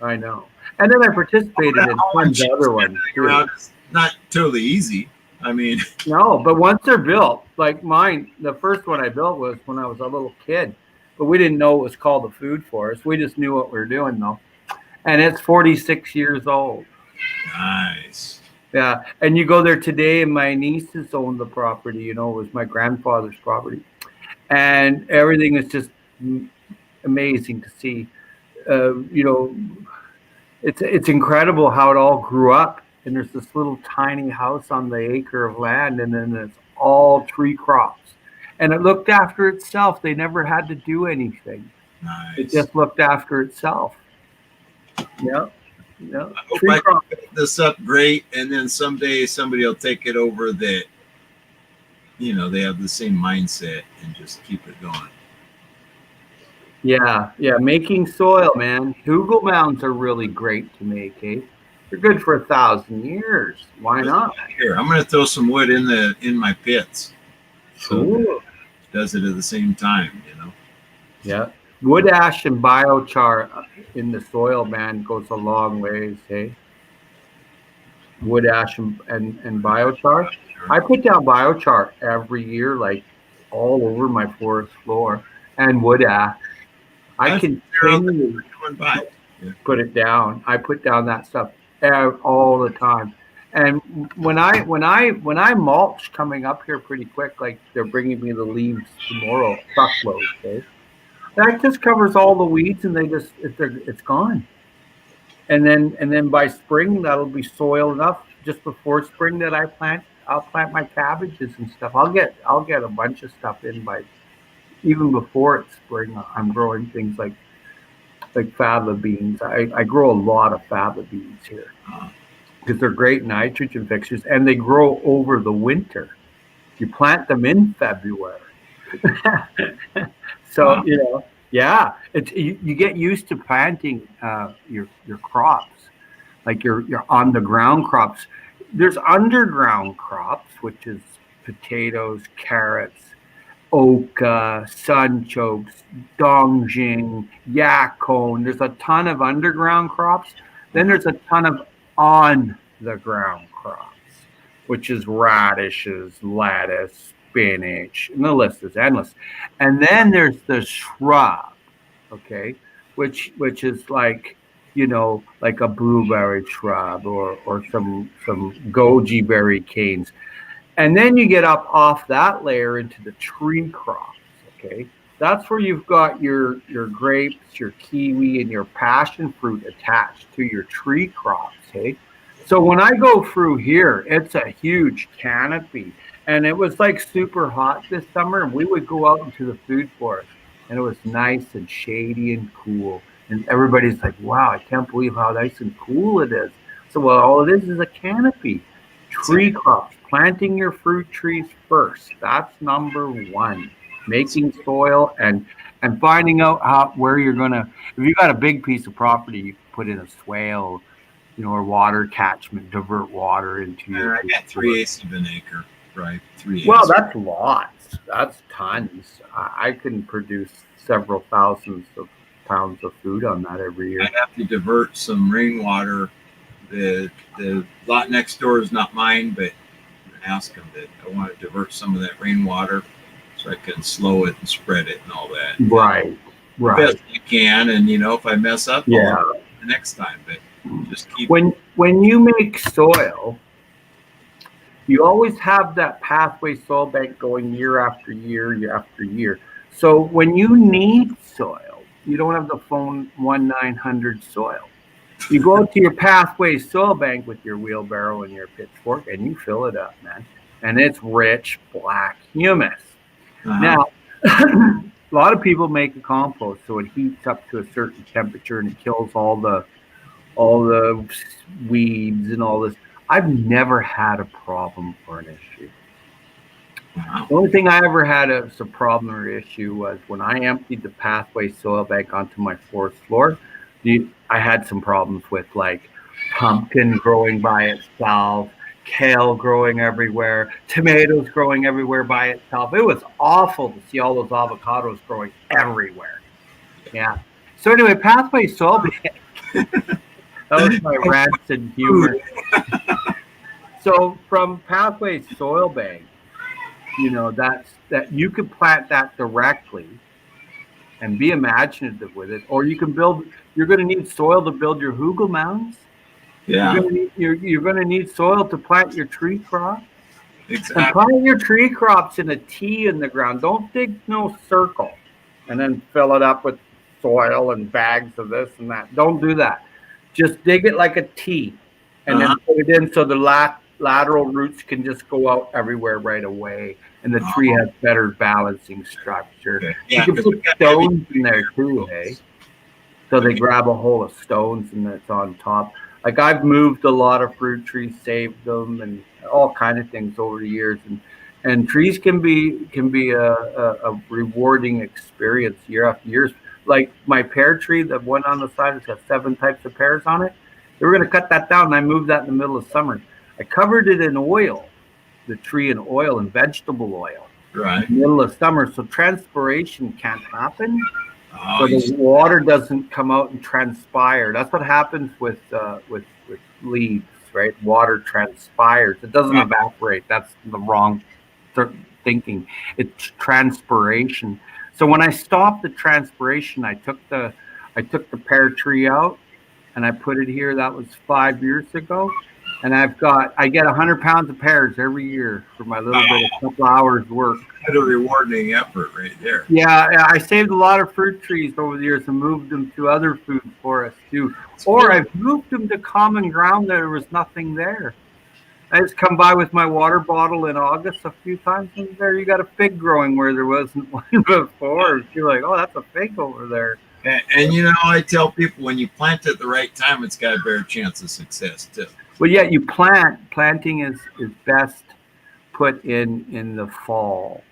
I know. And then I participated in tons of other ones. It's not totally easy. I mean, No, but once they're built, like mine, the first one I built was when I was a little kid, but we didn't know it was called the food forest. We just knew what we were doing though. And it's 46 years old. nice. Yeah. And you go there today, and my nieces own the property, it was my grandfather's property. And everything is just amazing to see. You know, it's incredible how it all grew up. And there's this little tiny house on the acre of land, and then it's all tree crops. And it looked after itself. They never had to do anything. Nice. It just looked after itself. Yeah. Yeah. I hope Tree I crops. can build this up great, and then someday somebody will take it over that, they have the same mindset and just keep it going. Yeah, yeah, making soil, man. Hugel mounds are really great to make, eh? They're good for 1,000 years. Why not? Here, I'm going to throw some wood in my pits. So Cool. it does it at the same time, Yeah. Wood ash and biochar in the soil, man, goes a long ways, hey? Wood ash and biochar. I put down biochar every year, like all over my forest floor, and wood ash. I continue put it down. I put down that stuff all the time. And when I mulch coming up here pretty quick, like they're bringing me the leaves tomorrow, truckloads, okay? That just covers all the weeds, and it's gone. And then by spring, that'll be soil enough. Just before spring that I'll plant my cabbages and stuff. I'll get a bunch of stuff in by even before it's spring. I'm growing things like faba beans. I grow a lot of faba beans here because they're great nitrogen fixers, and they grow over the winter. You plant them in February. So yeah, it's you get used to planting your crops, like your on the ground crops. There's underground crops, which is potatoes, carrots, oca, sunchokes, dongjing, yakone. There's a ton of underground crops. Then there's a ton of on the ground crops, which is radishes, lettuce, spinach, and the list is endless. And then there's the shrub, okay, which is like like a blueberry shrub or some goji berry canes. And then you get up off that layer into the tree crops, okay? That's where you've got your grapes, your kiwi, and your passion fruit attached to your tree crops, okay? So when I go through here, it's a huge canopy. And it was like super hot this summer, and we would go out into the food forest, and it was nice and shady and cool. And everybody's like, wow, I can't believe how nice and cool it is. So all it is a canopy. Tree crops, planting your fruit trees first. That's number one. Making soil and finding out where you're gonna. If you got a big piece of property, you can put in a swale, or water catchment, divert water into your. I got 3/8 of an acre, right? 3/8. Well, that's lots. That's tons. I can produce several thousands of pounds of food on that every year. I have to divert some rainwater. The lot next door is not mine, but ask them that I want to divert some of that rainwater so I can slow it and spread it and all that. Right. Best I can, and if I mess up, yeah, I'll the next time. But just keep when you make soil, you always have that pathway soil bank going year after year after year. So when you need soil, you don't have to phone 1-900 soil. You go to your pathway soil bank with your wheelbarrow and your pitchfork, and you fill it up, man. And it's rich black humus. Now, a lot of people make a compost, so it heats up to a certain temperature and it kills all the weeds and all this. I've never had a problem or an issue. The only thing I ever had as a problem or issue was when I emptied the pathway soil bank onto my fourth floor. I had some problems with like pumpkin growing by itself, kale growing everywhere, tomatoes growing everywhere by itself. It was awful to see all those avocados growing everywhere. Yeah. So anyway, pathway soil bank. That was my rants and humor. So from Pathway Soil Bank, that you could plant that directly and be imaginative with it, or you can build. You're going to need soil to build your hugel mounds. Yeah, You're going to need soil to plant your tree crop. And exactly. plant your tree crops in a T in the ground. Don't dig no circle and then fill it up with soil and bags of this and that. Don't do that. Just dig it like a T and Uh-huh. then put it in so the lateral roots can just go out everywhere right away. And the tree Oh, has better balancing structure. okay. You Yeah, can because we put got heavy stones in there too, hey? So they grab a hole of stones and it's on top. Like I've moved a lot of fruit trees, saved them, and all kind of things over the years. And trees can be a rewarding experience year after year. Like my pear tree, the one on the side that's got 7 types of pears on it. They were going to cut that down, and I moved that in the middle of summer. I covered it in oil, the tree in oil and vegetable oil, in right. the middle of summer, so transpiration can't happen. Oh, So the water doesn't come out and transpire. That's what happens with leaves, right? Water transpires. It doesn't right. evaporate. That's the wrong thinking. It's transpiration. So when I stopped the transpiration, I took the pear tree out and I put it here. That was 5 years ago. And I get 100 pounds of pears every year for my little bit of couple hours work. What a rewarding effort right there. Yeah, I saved a lot of fruit trees over the years and moved them to other food forests too. It's Or good. I've moved them to common ground that there was nothing there. I just come by with my water bottle in August a few times, and there you got a fig growing where there wasn't one before. You're like, oh, that's a fig over there. And I tell people when you plant at the right time, it's got a better chance of success too. Well, yeah, planting is best put in the fall.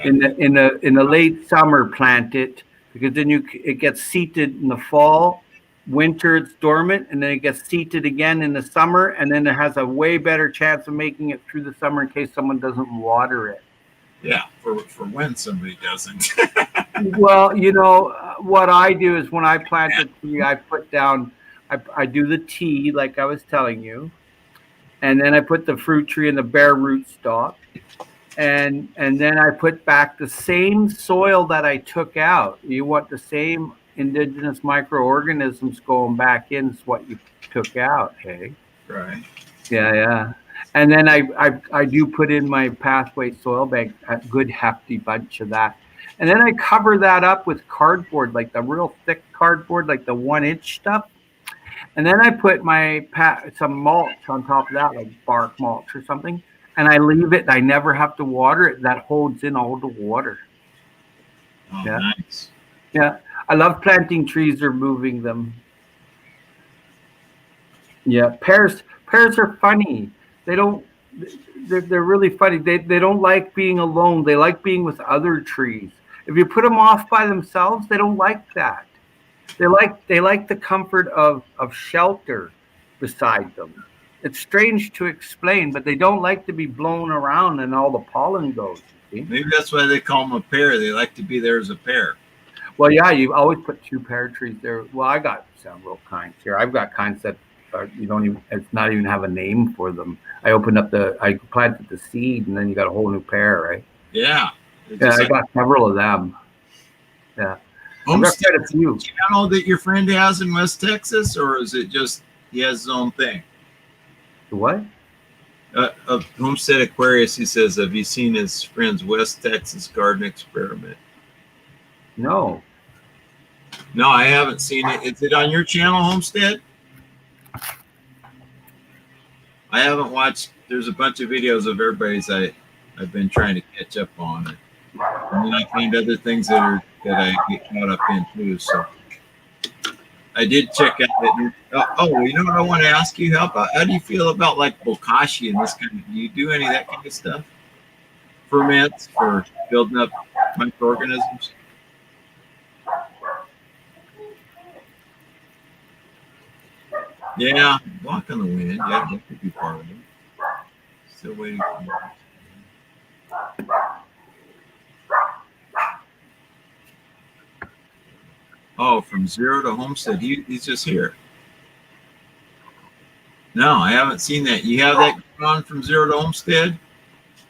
In the late summer, plant it because then it gets seeded in the fall. Winter it's dormant, and then it gets seeded again in the summer, and then it has a way better chance of making it through the summer in case someone doesn't water it. Yeah, for when somebody doesn't. Well, what I do is when I plant a tree, I put down, I do the T like I was telling you, and then I put the fruit tree in the bare root stock. And then I put back the same soil that I took out. You want the same indigenous microorganisms going back in as what you took out, hey? Right. Yeah, yeah. And then I do put in my Pathway Soil Bank a good hefty bunch of that. And then I cover that up with cardboard, like the real thick cardboard, like the 1-inch stuff. And then I put some mulch on top of that, like bark mulch or something. And I leave it. I never have to water it. That holds in all the water. Oh, Yeah. nice. Yeah. I love planting trees or moving them. Yeah. Pears are funny. They're really funny. They don't like being alone. They like being with other trees. If you put them off by themselves, they don't like that. They like the comfort of shelter beside them. It's strange to explain, but they don't like to be blown around and all the pollen goes. You see? Maybe that's why they call them a pair. They like to be there as a pair. Well, yeah, you always put 2 pear trees there. Well, I got several kinds here. I've got kinds that you don't even, it's not even have a name for them. I planted the seed, and then you got a whole new pair, right? Yeah. Yeah, I got several of them. Yeah. Homestead I've got quite a few. channel that your friend has in West Texas, or is it just he has his own thing? What? Of Homestead Aquarius, he says, have you seen his friend's West Texas garden experiment? No. No, I haven't seen it. Is it on your channel, Homestead? I haven't watched. There's a bunch of videos of everybody's I've been trying to catch up on. And then I find other things that I get caught up in too. So I did check out that. You know what I want to ask you? How do you feel about like bokashi and this kind of? Do you do any of that kind of stuff? Ferments for building up microorganisms. Yeah, walk on the wind. Yeah, that could be part of it. Still waiting for you. Oh, from Zero to Homestead. He's just here. No, I haven't seen that. You have that on from Zero to Homestead,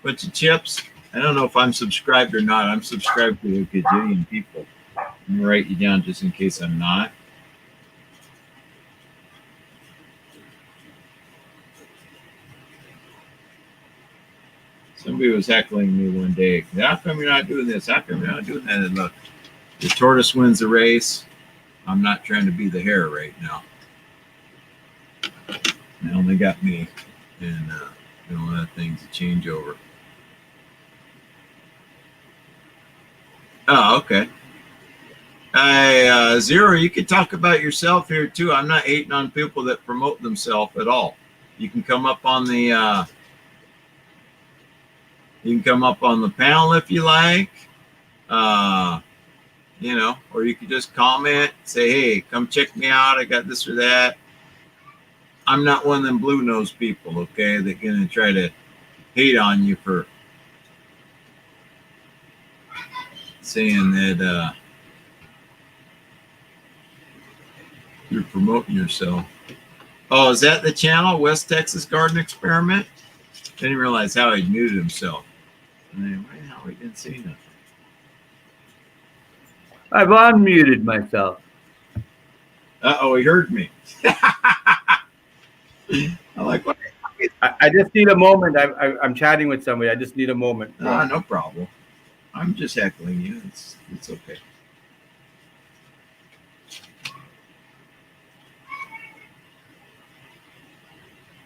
bunch of chips. I don't know if I'm subscribed or not. I'm subscribed to a gajillion people. Let me write you down just in case I'm not. Somebody was heckling me one day. How come you're not doing this? How come you're not doing that? And look, the tortoise wins the race. I'm not trying to be the hare right now. They only got me, and a lot of things to change over. Oh, okay. Zero, you can talk about yourself here too. I'm not hating on people that promote themselves at all. You can come up on the panel if you like. Or you could just comment, say, hey, come check me out. I got this or that. I'm not one of them blue nose people, okay, that gonna try to hate on you for saying that you're promoting yourself. Oh, is that the channel, West Texas Garden Experiment? Didn't realize how he muted himself. And then, wow, we didn't see nothing. I've unmuted myself. Uh-oh, he heard me. I'm like, what? I just need a moment. I'm chatting with somebody. I just need a moment. No problem. I'm just heckling you. It's okay.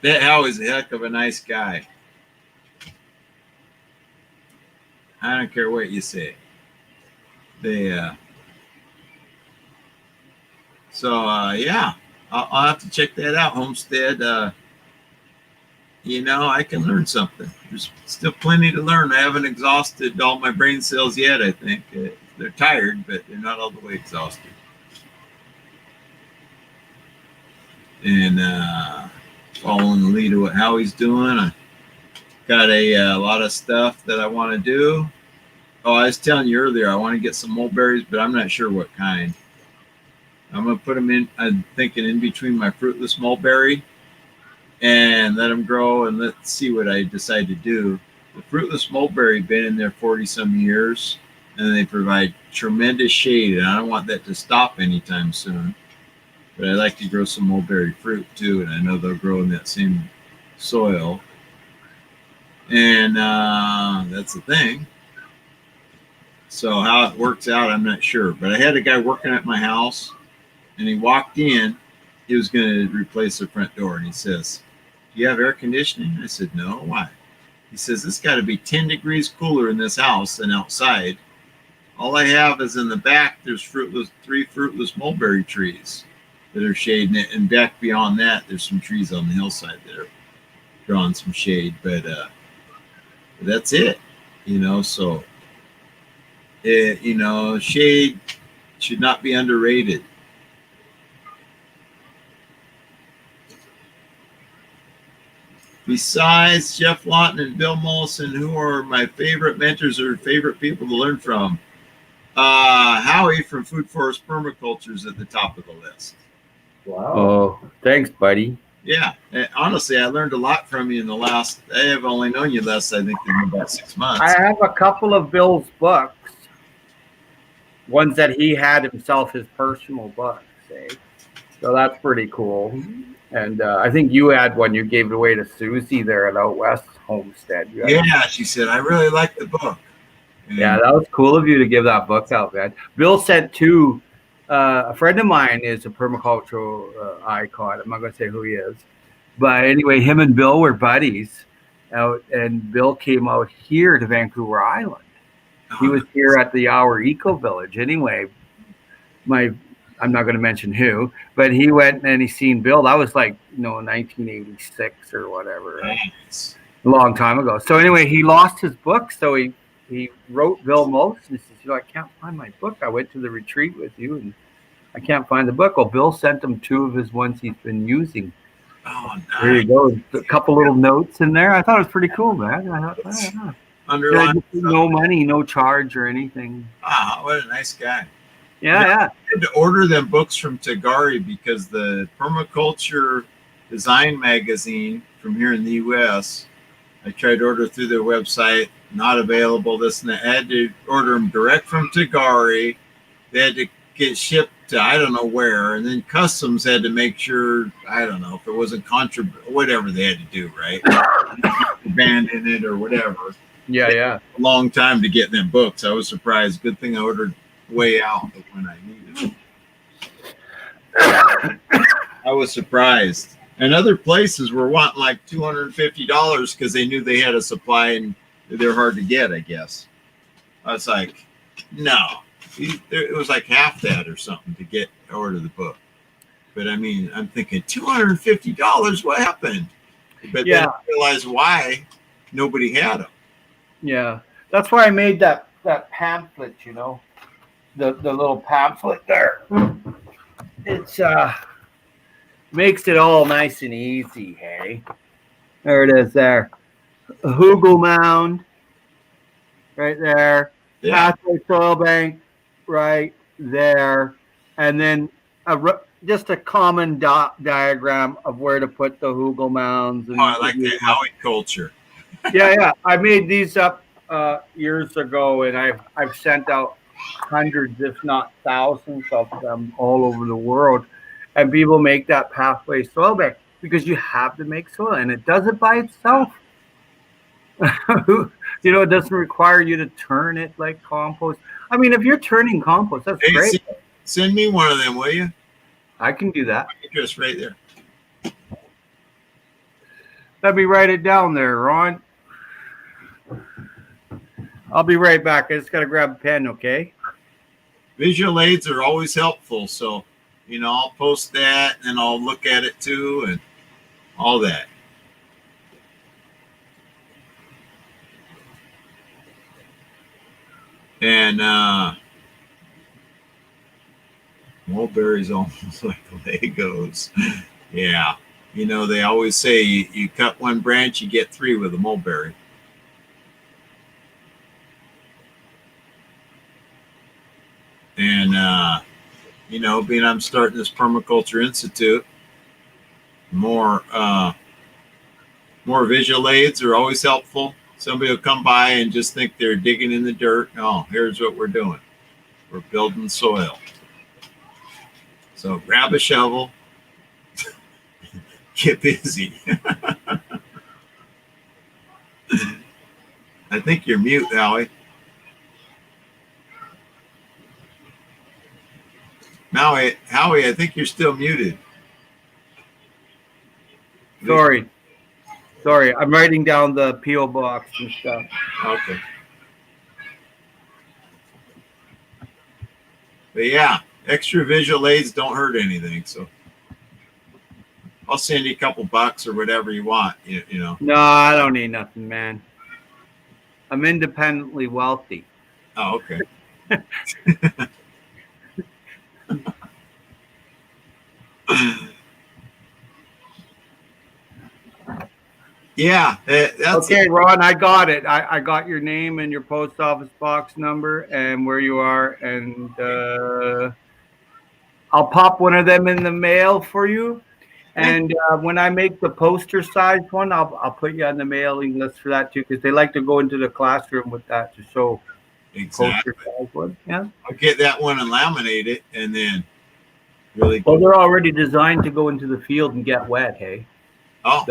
That Howie's a heck of a nice guy. I don't care what you say. Yeah, I'll have to check that out, Homestead. I can learn something. There's still plenty to learn. I haven't exhausted all my brain cells yet, I think. They're tired, but they're not all the way exhausted. And following the lead of what Howie's doing, I got a lot of stuff that I want to do. Oh, I was telling you earlier, I want to get some mulberries, but I'm not sure what kind. I'm going to put them in, I'm thinking in between my fruitless mulberry and let them grow and let's see what I decide to do. The fruitless mulberry been in there 40 some years and they provide tremendous shade, and I don't want that to stop anytime soon. But I like to grow some mulberry fruit too, and I know they'll grow in that same soil. And that's the thing. So how it works out, I'm not sure. But I had a guy working at my house, and he walked in. He was going to replace the front door, and he says, "Do you have air conditioning?" I said, "No." "Why?" He says, "It's got to be 10 degrees cooler in this house than outside. All I have is in the back, there's 3 fruitless mulberry trees that are shading it, and back beyond that, there's some trees on the hillside that are drawing some shade. But that's it, so." Shade should not be underrated. Besides Jeff Lawton and Bill Mollison, who are my favorite mentors or favorite people to learn from? Howie from Food Forest Permaculture is at the top of the list. Wow. Oh, thanks, buddy. Yeah. Honestly, I learned a lot from you in the last, I have only known you less, I think, than about 6 months. I have a couple of Bill's books. Ones that he had himself, his personal books, so that's pretty cool. And I think you had one you gave it away to Susie there at Out West Homestead. Yeah, she said, "I really like the book." And yeah, that was cool of you to give that book out, man. Bill sent 2. A friend of mine is a permacultural icon. I'm not going to say who he is, but anyway, him and Bill were buddies out, and Bill came out here to Vancouver Island. He was here at the Our Eco Village. Anyway, I'm not going to mention who, but he went and he seen Bill. That was like, 1986 or whatever, nice. A long time ago. So anyway, he lost his book. So he wrote Bill Mollison. He says, I can't find my book. I went to the retreat with you and I can't find the book. Well, Bill sent him 2 of his ones he's been using. Oh, nice. There you go. A couple little notes in there. I thought it was pretty cool, man. I thought, underline no money, no charge or anything. Ah, what a nice guy. Yeah. I had to order them books from Tagari because the Permaculture Design magazine from here in the U.S. I tried to order through their website, not available. This and that. I had to order them direct from Tagari. They had to get shipped to I don't know where, and then customs had to make sure, I don't know if it wasn't whatever they had to do, right? Abandon it or whatever. Yeah. A long time to get them books. I was surprised. Good thing I ordered way out when I needed them. I was surprised. And other places were wanting like $250 because they knew they had a supply and they're hard to get, I guess. I was like, no. It was like half that or something to order the book. But I mean, I'm thinking $250, what happened? But then I realized why nobody had them. Yeah. That's why I made that pamphlet, you know. The little pamphlet there. It's makes it all nice and easy, hey. There it is there. A Hugel mound right there. Yeah. Pathway soil bank right there. And then just a common diagram of where to put the Hugel mounds. And I like that Howie culture. Yeah. I made these up years ago, and I've sent out hundreds, if not thousands of them all over the world. And people make that pathway soil bank because you have to make soil, and it does it by itself. You know, it doesn't require you to turn it like compost. I mean, if you're turning compost, that's great. Send me one of them, will you? I can do that. Just right there. Let me write it down there, Ron. I'll be right back. I just got to grab a pen, okay? Visual aids are always helpful, so you know, I'll post that and I'll look at it too and all that. And mulberries almost like Legos. Yeah. You know, they always say you cut one branch, you get three with a mulberry. And you know, being I'm starting this Permaculture Institute, more visual aids are always helpful. Somebody will come by and just think they're digging in the dirt. Oh, here's what we're doing. We're building soil. So grab a shovel, get busy. I think you're mute, Howie. Howie, I think you're still muted. Sorry, I'm writing down the P.O. box and stuff. Okay. But yeah, extra visual aids don't hurt anything. So I'll send you a couple bucks or whatever you want. You know. No, I don't need nothing, man. I'm independently wealthy. Oh, okay. Yeah, that's okay, Ron. I got it. I got your name and your post office box number and where you are, and I'll pop one of them in the mail for you. And when I make the poster size one, I'll put you on the mailing list for that too, because they like to go into the classroom with that to show exactly. Poster size one. Yeah, I'll get that one and laminate it, and then really. Well, they're already designed to go into the field and get wet. Hey. Oh.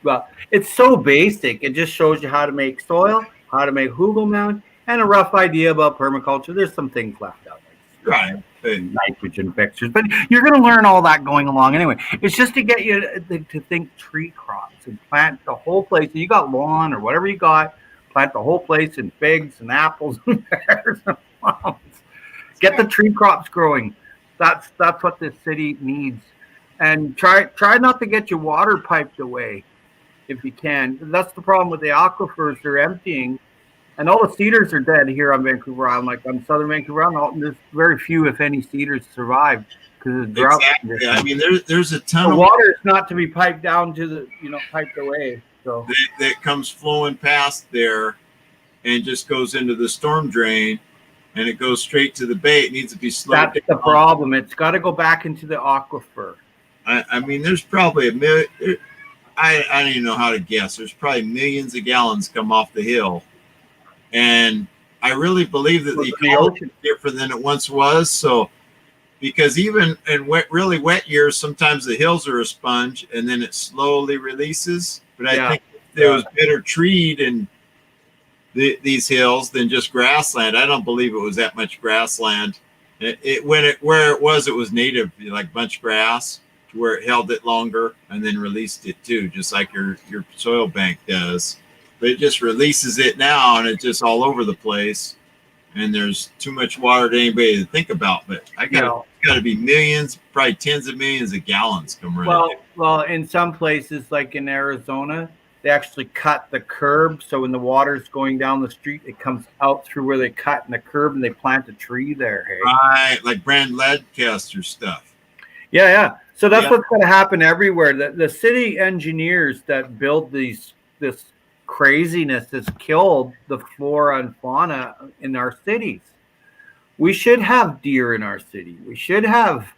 Well, it's so basic. It just shows you how to make soil, how to make Hugel mound, and a rough idea about permaculture. There's some things left out. Right. Nitrogen fixtures, but you're going to learn all that going along anyway. It's just to get you to think tree crops and plant the whole place. You got lawn or whatever you got, plant the whole place in figs and apples and pears and plums. Get the tree crops growing. That's what this city needs. And try not to get your water piped away if you can. That's the problem with the aquifers. They're emptying. And all the cedars are dead here on Vancouver Island, like on southern Vancouver Island. There's very few, if any, cedars survive because of drought. Exactly. I mean, there's a ton the of water is not to be piped down to the, piped away. So that comes flowing past there and just goes into the storm drain, and it goes straight to the bay. It needs to be slowed down. That's the problem. It's got to go back into the aquifer. I mean, there's probably a million. I don't even know how to guess. There's probably millions of gallons come off the hill. And I really believe that the ecology is different than it once was. So, because even in really wet years, sometimes the hills are a sponge and then it slowly releases. But I think if there was better treed in these hills than just grassland. I don't believe it was that much grassland. Where it was native, like bunch grass, to where it held it longer and then released it too, just like your soil bank does. But it just releases it now, and it's just all over the place. And there's too much water to anybody to think about. But it's got to be millions, probably tens of millions of gallons come running. Well, in some places, like in Arizona, they actually cut the curb, so when the water's going down the street, it comes out through where they cut in the curb, and they plant a tree there. Hey? Right, like Brand Ledcaster stuff. Yeah. So that's what's going to happen everywhere. The city engineers that build this craziness has killed the flora and fauna in our cities. We should have deer in our city. We should have,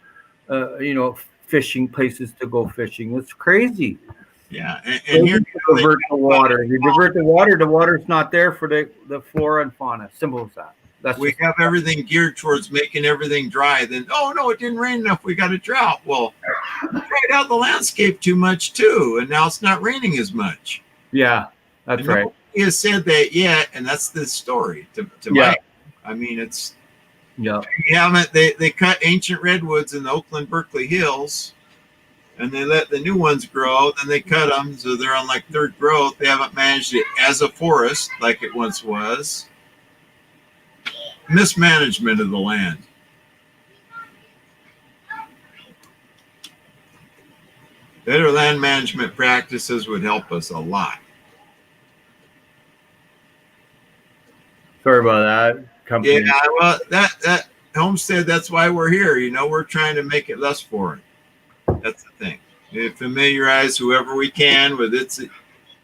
fishing places to go fishing. It's crazy. Yeah, and here you divert the water. You divert the water's not there for the flora and fauna. Simple as that. We have everything geared towards making everything dry. Then, oh no, it didn't rain enough. We got a drought. Well, dried out the landscape too much too, and now it's not raining as much. Yeah, that's right. Nobody has said that yet, and that's the story. To Mike. I mean, it's you haven't. They cut ancient redwoods in the Oakland Berkeley Hills. And they let the new ones grow, then they cut them, so they're on like third growth. They haven't managed it as a forest like it once was. Mismanagement of the land. Better land management practices would help us a lot. Sorry about that. Company. Yeah, well, that homestead, that's why we're here. We're trying to make it less foreign. That's the thing. We familiarize whoever we can with its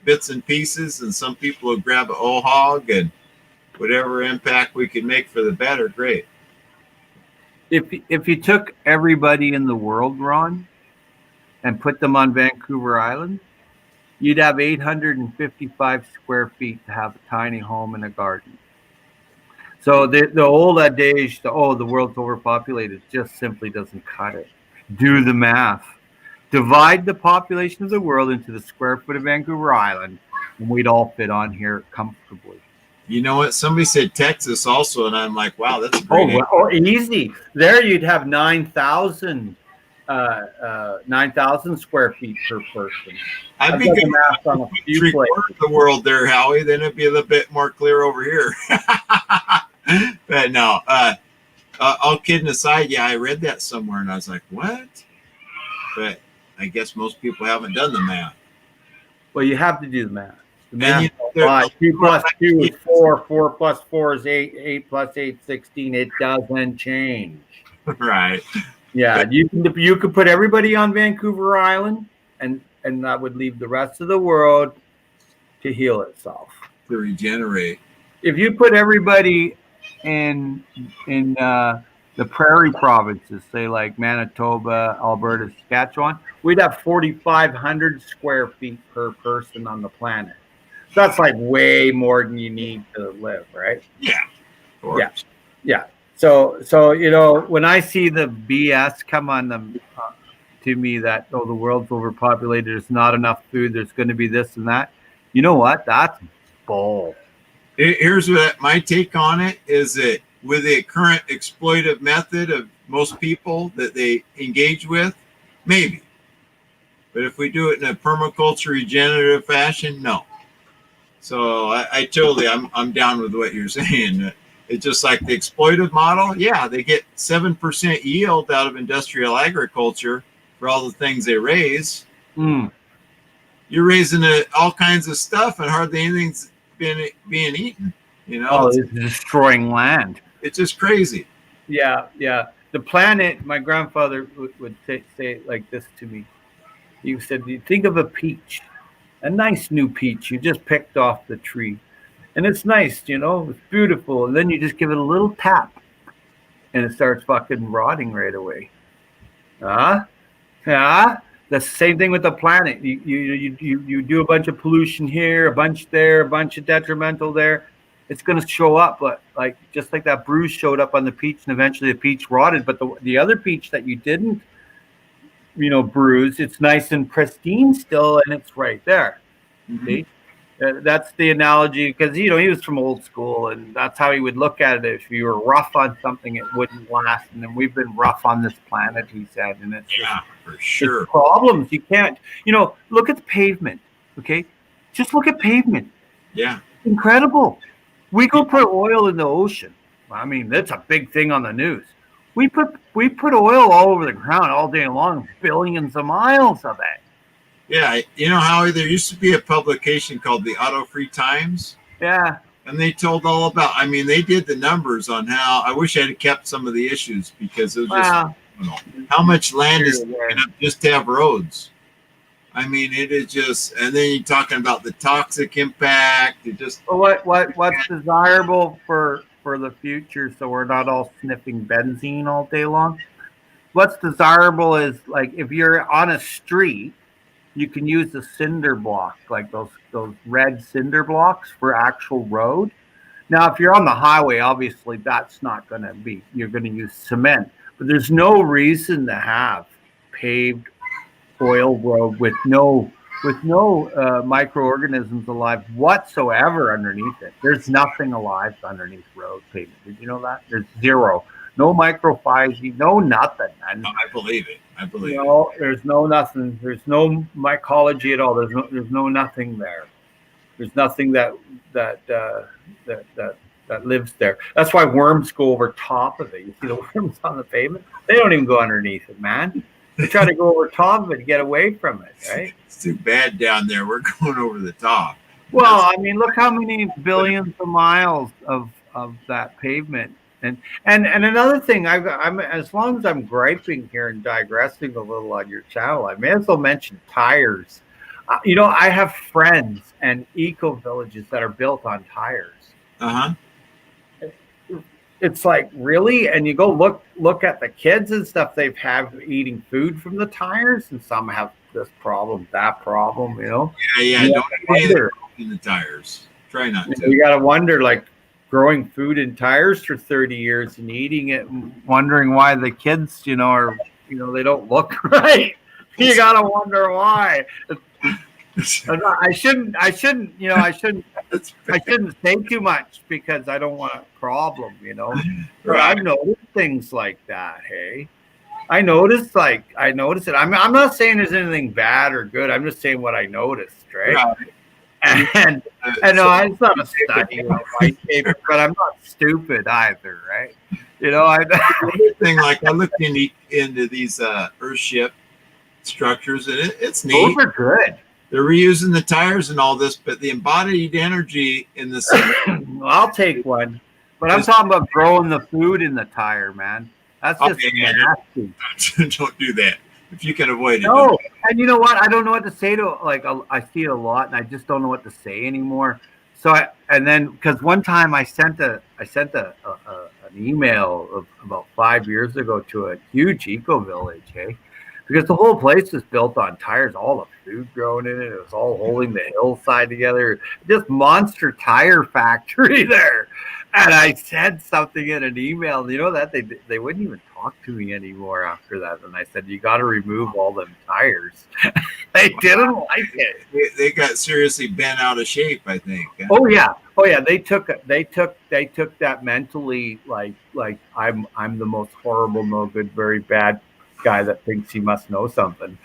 bits and pieces, and some people will grab a whole hog, and whatever impact we can make for the better, great. If you took everybody in the world, Ron, and put them on Vancouver Island, you'd have 855 square feet to have a tiny home and a garden. So the old adage, the world's overpopulated, just simply doesn't cut it. Do the math. Divide the population of the world into the square foot of Vancouver Island, and we'd all fit on here comfortably. You know what? Somebody said Texas also, and I'm like, wow, that's great. Easy. There you'd have 9,000 square feet per person. I'd be good math on a few places. The world there, Howie. Then it'd be a little bit more clear over here. But no, all kidding aside, I read that somewhere, and I was like, what? But I guess most people haven't done the math. Well, you have to do the math. The math. 2 plus 2 is 4. 4 plus 4 is 8. 8 plus 8 is 16. It doesn't change. Right. Yeah, but you could put everybody on Vancouver Island, and that would leave the rest of the world to heal itself. To regenerate. If you put everybody in the prairie provinces, say like Manitoba, Alberta, Saskatchewan, we'd have 4,500 square feet per person on the planet. So that's like way more than you need to live, right? Yeah. Of course. Yeah. So when I see the BS come on them to me that the world's overpopulated, there's not enough food, there's going to be this and that. You know what? That's bull. Here's what my take on it is that with the current exploitive method of most people that they engage with, maybe. But if we do it in a permaculture regenerative fashion, no. So I totally, I'm down with what you're saying. It's just like the exploitive model. Yeah, they get 7% yield out of industrial agriculture for all the things they raise. You're raising all kinds of stuff and hardly anything's being eaten. It's destroying land. It's just crazy. Yeah. The planet, my grandfather would say it like this to me. He said, you think of a peach, a nice new peach you just picked off the tree. And it's nice, it's beautiful. And then you just give it a little tap and it starts fucking rotting right away. The same thing with the planet. You do a bunch of pollution here, a bunch there, a bunch of detrimental there. It's going to show up, but like just like that bruise showed up on the peach, and eventually the peach rotted. But the other peach that you didn't, bruise, it's nice and pristine still, and it's right there. Mhm. See? That's the analogy, because he was from old school, and that's how he would look at it. If you were rough on something, it wouldn't last. And then we've been rough on this planet, he said, and it's Yeah, for sure. it's problems. You can't, look at the pavement. Okay, just look at pavement. Yeah. Incredible. We go put oil in the ocean. I mean, that's a big thing on the news. We put oil all over the ground all day long, billions of miles of it. Yeah, Howie, there used to be a publication called the Auto Free Times. Yeah. And they told all about, they did the numbers on how, I wish I had kept some of the issues, because it was just, how much land is taken up just to have roads. It is just, and then you're talking about the toxic impact. It just. Well, what's desirable for the future, so we're not all sniffing benzene all day long? What's desirable is, like, if you're on a street, you can use the cinder block, like those red cinder blocks for actual road. Now, if you're on the highway, obviously that's not going to be. You're going to use cement, but there's no reason to have paved oil road with no microorganisms alive whatsoever underneath it. There's nothing alive underneath road pavement. Did you know that? There's zero. No microphygy, no nothing. And I believe it. there's no nothing. There's no mycology at all. There's no nothing there. There's nothing that lives there. That's why worms go over top of it. You see the worms on the pavement? They don't even go underneath it, man. They try to go over top of it to get away from it, right? It's too bad down there. We're going over the top. Well, look how many billions of miles of that pavement. And another thing, I'm as long as I'm griping here and digressing a little on your channel, I may as well mention tires. I have friends and eco villages that are built on tires. It's like, really? And you go look at the kids and stuff they've have eating food from the tires, and some have this problem, that problem. Yeah. Don't eat in the tires. Try not to. You got to wonder, like, growing food in tires for 30 years and eating it and wondering why the kids, are, they don't look right. You got to wonder why. I shouldn't say too much, because I don't want a problem, But I've noticed things like that. Hey, I noticed it. I'm not saying there's anything bad or good. I'm just saying what I noticed, right? And no, it's not a study of white paper, but I'm not stupid either, right? Thing, like, I looked into these Earthship structures, and it's neat. Those are good. They're reusing the tires and all this, but the embodied energy in the well, I'll take one, but I'm talking about growing the food in the tire, man. That's just nasty. Don't do that if you can avoid it. No, and you know what? I don't know what to say to, like, I see it a lot, and I just don't know what to say anymore. So because one time I sent an email of about 5 years ago to a huge eco village, hey, because the whole place was built on tires, all the food growing in it. It was all holding the hillside together. Just monster tire factory there. And I said something in an email. That they wouldn't even talk to me anymore after that. And I said, you got to remove all them tires. They didn't like it. They got seriously bent out of shape, I think. Oh yeah. They took that mentally, like I'm the most horrible, no good, very bad guy that thinks he must know something.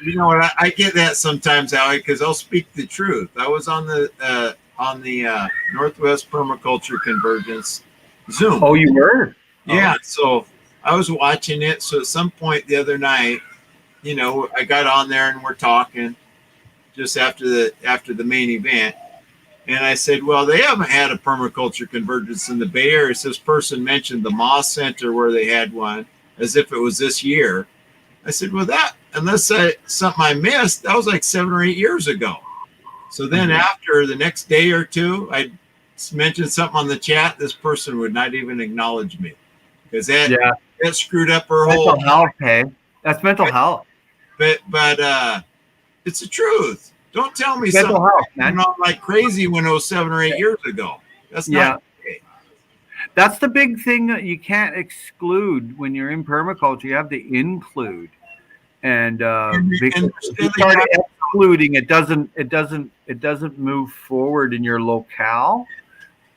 You know what? I get that sometimes, Howie, because I'll speak the truth. I was on the Northwest Permaculture Convergence Zoom. Oh, you were? Yeah. So I was watching it. So at some point the other night, I got on there and we're talking just after the main event. And I said, well, they haven't had a permaculture convergence in the Bay Area. So this person mentioned the Moss Center where they had one, as if it was this year. I said, well, that, unless something I missed, that was like 7 or 8 years ago. So then after the next day or two, I mentioned something on the chat. This person would not even acknowledge me, because that screwed up her mental whole health. Hey, that's mental health. but it's the truth. Don't tell me Mental something health, man. I'm not like crazy when it was 7 or 8 years ago. That's not okay. That's the big thing that you can't exclude when you're in permaculture. You have to include, and because if you start excluding, it doesn't move forward in your locale.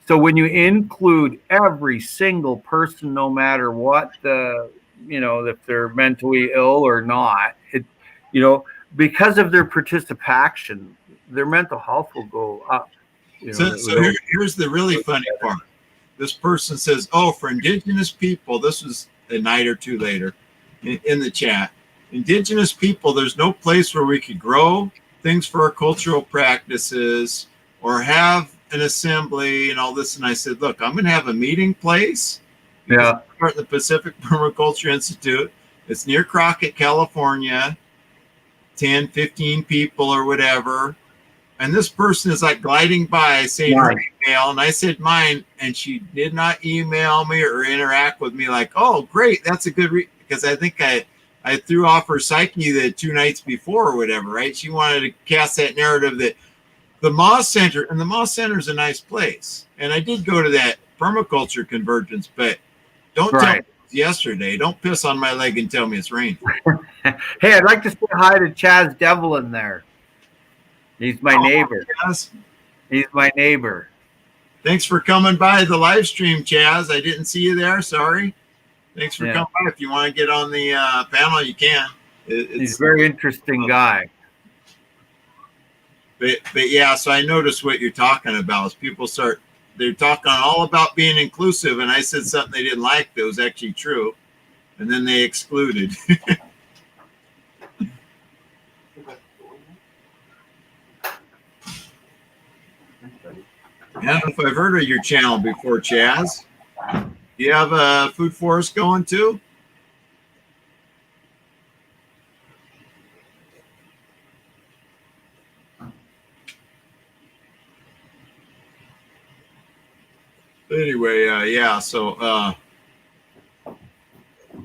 So when you include every single person, no matter what if they're mentally ill or not, because of their participation, their mental health will go up. So here's the really funny part. This person says, "Oh, for Indigenous people," this was a night or two later in the chat. Indigenous people, there's no place where we could grow things for our cultural practices or have an assembly and all this. And I said, look, I'm going to have a meeting place. Yeah. Part of the Pacific Permaculture Institute. It's near Crockett, California. 10, 15 people or whatever. And this person is like gliding by saying her email. And I said mine. And she did not email me or interact with me like, oh, great. That's a good because I think I threw off her psyche the 2 nights before or whatever, right? She wanted to cast that narrative that the Moss Center, and the Moss Center is a nice place. And I did go to that permaculture convergence, but don't tell me yesterday. Don't piss on my leg and tell me it's raining. Hey, I'd like to say hi to Chaz Devlin there. He's my neighbor. Yes. He's my neighbor. Thanks for coming by the live stream, Chaz. I didn't see you there. Sorry. Thanks for coming by. If you want to get on the panel, you can. He's a very interesting guy. But yeah, so I noticed what you're talking about is people they're talking all about being inclusive, and I said something they didn't like that was actually true, and then they excluded. I don't know if I've heard of your channel before, Chaz. Do you have a food forest going too? Anyway, yeah, so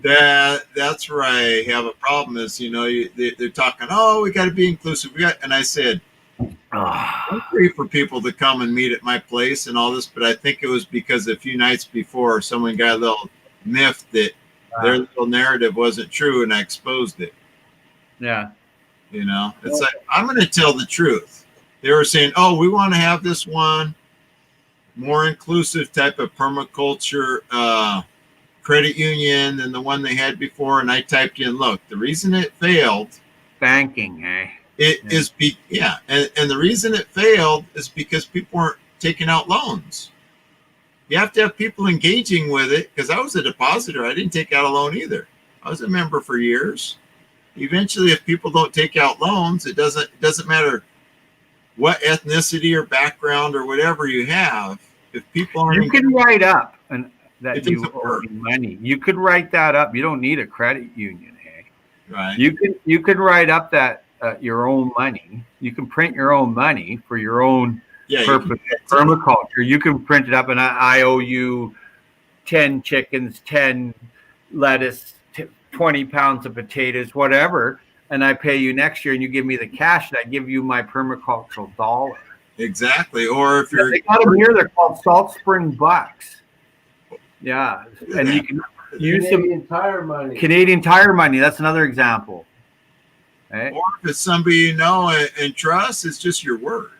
that's where I have a problem is, they're talking, oh, we got to be inclusive. And I said, I'm free for people to come and meet at my place and all this, but I think it was because a few nights before someone got a little miffed that their little narrative wasn't true, and I exposed it. Yeah. It's like, I'm going to tell the truth. They were saying, oh, we want to have this one more inclusive type of permaculture credit union than the one they had before. And I typed in, look, the reason it failed. Banking, eh? And the reason it failed is because people weren't taking out loans. You have to have people engaging with it, because I was a depositor. I didn't take out a loan either. I was a member for years. Eventually, if people don't take out loans, it doesn't matter what ethnicity or background or whatever you have. If people aren't, you can write up that you owe money. You could write that up. You don't need a credit union, eh? Right. You could write up that your own money. You can print your own money for your own purpose. Permaculture. You can print it up, and I owe you 10 chickens, 10 lettuce, 20 pounds of potatoes, whatever. And I pay you next year, and you give me the cash, and I give you my permacultural dollar. Exactly. Or if you're, they got them here, they're called Salt Spring Bucks. Yeah, and you can use Canadian Tire money. Canadian Tire money. That's another example. Right? Or if it's somebody you know and trust, it's just your word.